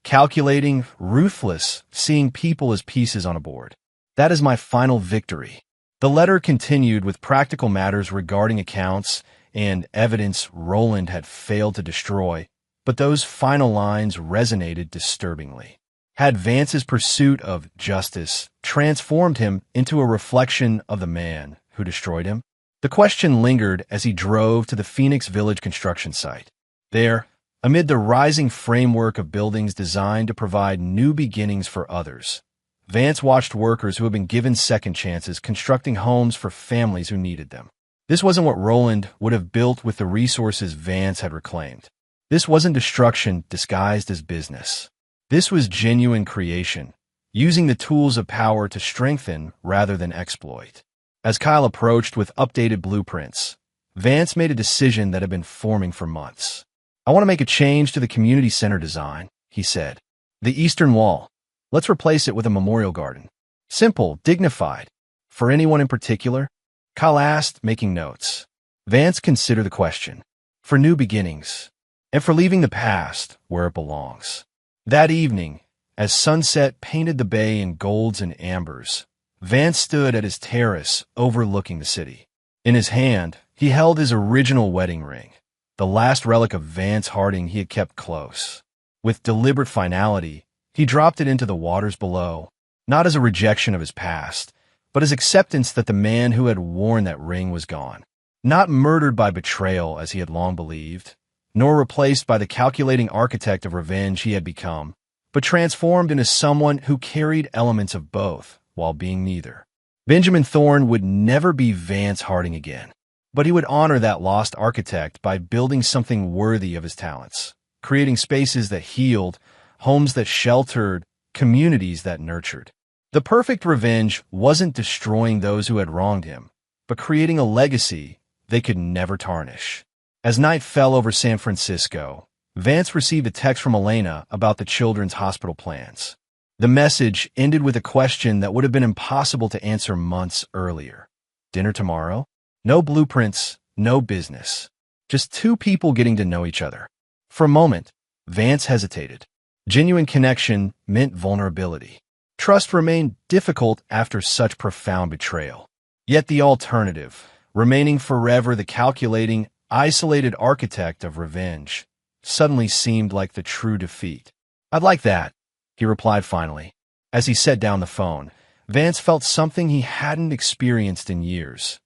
[SPEAKER 1] calculating, ruthless, seeing people as pieces on a board. That is my final victory." The letter continued with practical matters regarding accounts and evidence Roland had failed to destroy, but those final lines resonated disturbingly. Had Vance's pursuit of justice transformed him into a reflection of the man who destroyed him? The question lingered as he drove to the Phoenix Village construction site. There, amid the rising framework of buildings designed to provide new beginnings for others, Vance watched workers who had been given second chances constructing homes for families who needed them. This wasn't what Roland would have built with the resources Vance had reclaimed. This wasn't destruction disguised as business. This was genuine creation, using the tools of power to strengthen rather than exploit. As Kyle approached with updated blueprints, Vance made a decision that had been forming for months. I want to make a change to the community center design, he said. The eastern wall. Let's replace it with a memorial garden. Simple, dignified. For anyone in particular? Kyle asked, making notes. Vance considered the question. For new beginnings. And for leaving the past where it belongs. That evening, as sunset painted the bay in golds and ambers, Vance stood at his terrace overlooking the city. In his hand, he held his original wedding ring, the last relic of Vance Harding he had kept close. With deliberate finality, he dropped it into the waters below, not as a rejection of his past, but as acceptance that the man who had worn that ring was gone. Not murdered by betrayal as he had long believed, nor replaced by the calculating architect of revenge he had become, but transformed into someone who carried elements of both while being neither. Benjamin Thorne would never be Vance Harding again, but he would honor that lost architect by building something worthy of his talents, creating spaces that healed, homes that sheltered, communities that nurtured. The perfect revenge wasn't destroying those who had wronged him, but creating a legacy they could never tarnish. As night fell over San Francisco, Vance received a text from Elena about the children's hospital plans. The message ended with a question that would have been impossible to answer months earlier. Dinner tomorrow? No blueprints, no business. Just two people getting to know each other. For a moment, Vance hesitated. Genuine connection meant vulnerability. Trust remained difficult after such profound betrayal. Yet the alternative, remaining forever the calculating, isolated architect of revenge, suddenly seemed like the true defeat. I'd like that, he replied finally. As he set down the phone, Vance felt something he hadn't experienced in years.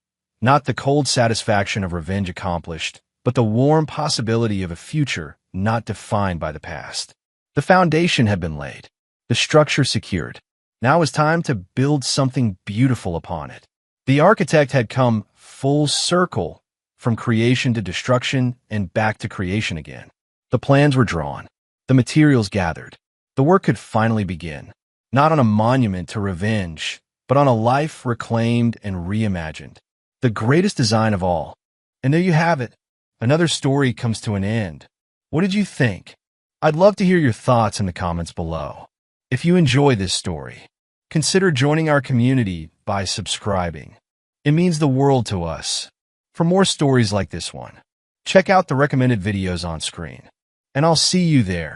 [SPEAKER 1] Not the cold satisfaction of revenge accomplished, but the warm possibility of a future not defined by the past. The foundation had been laid, the structure secured. Now it was time to build something beautiful upon it. The architect had come full circle, from creation to destruction and back to creation again. The plans were drawn, the materials gathered. The work could finally begin, not on a monument to revenge, but on a life reclaimed and reimagined. The greatest design of all. And there you have it. Another story comes to an end. What did you think? I'd love to hear your thoughts in the comments below. If you enjoy this story, consider joining our community by subscribing. It means the world to us. For more stories like this one, check out the recommended videos on screen. And I'll see you there.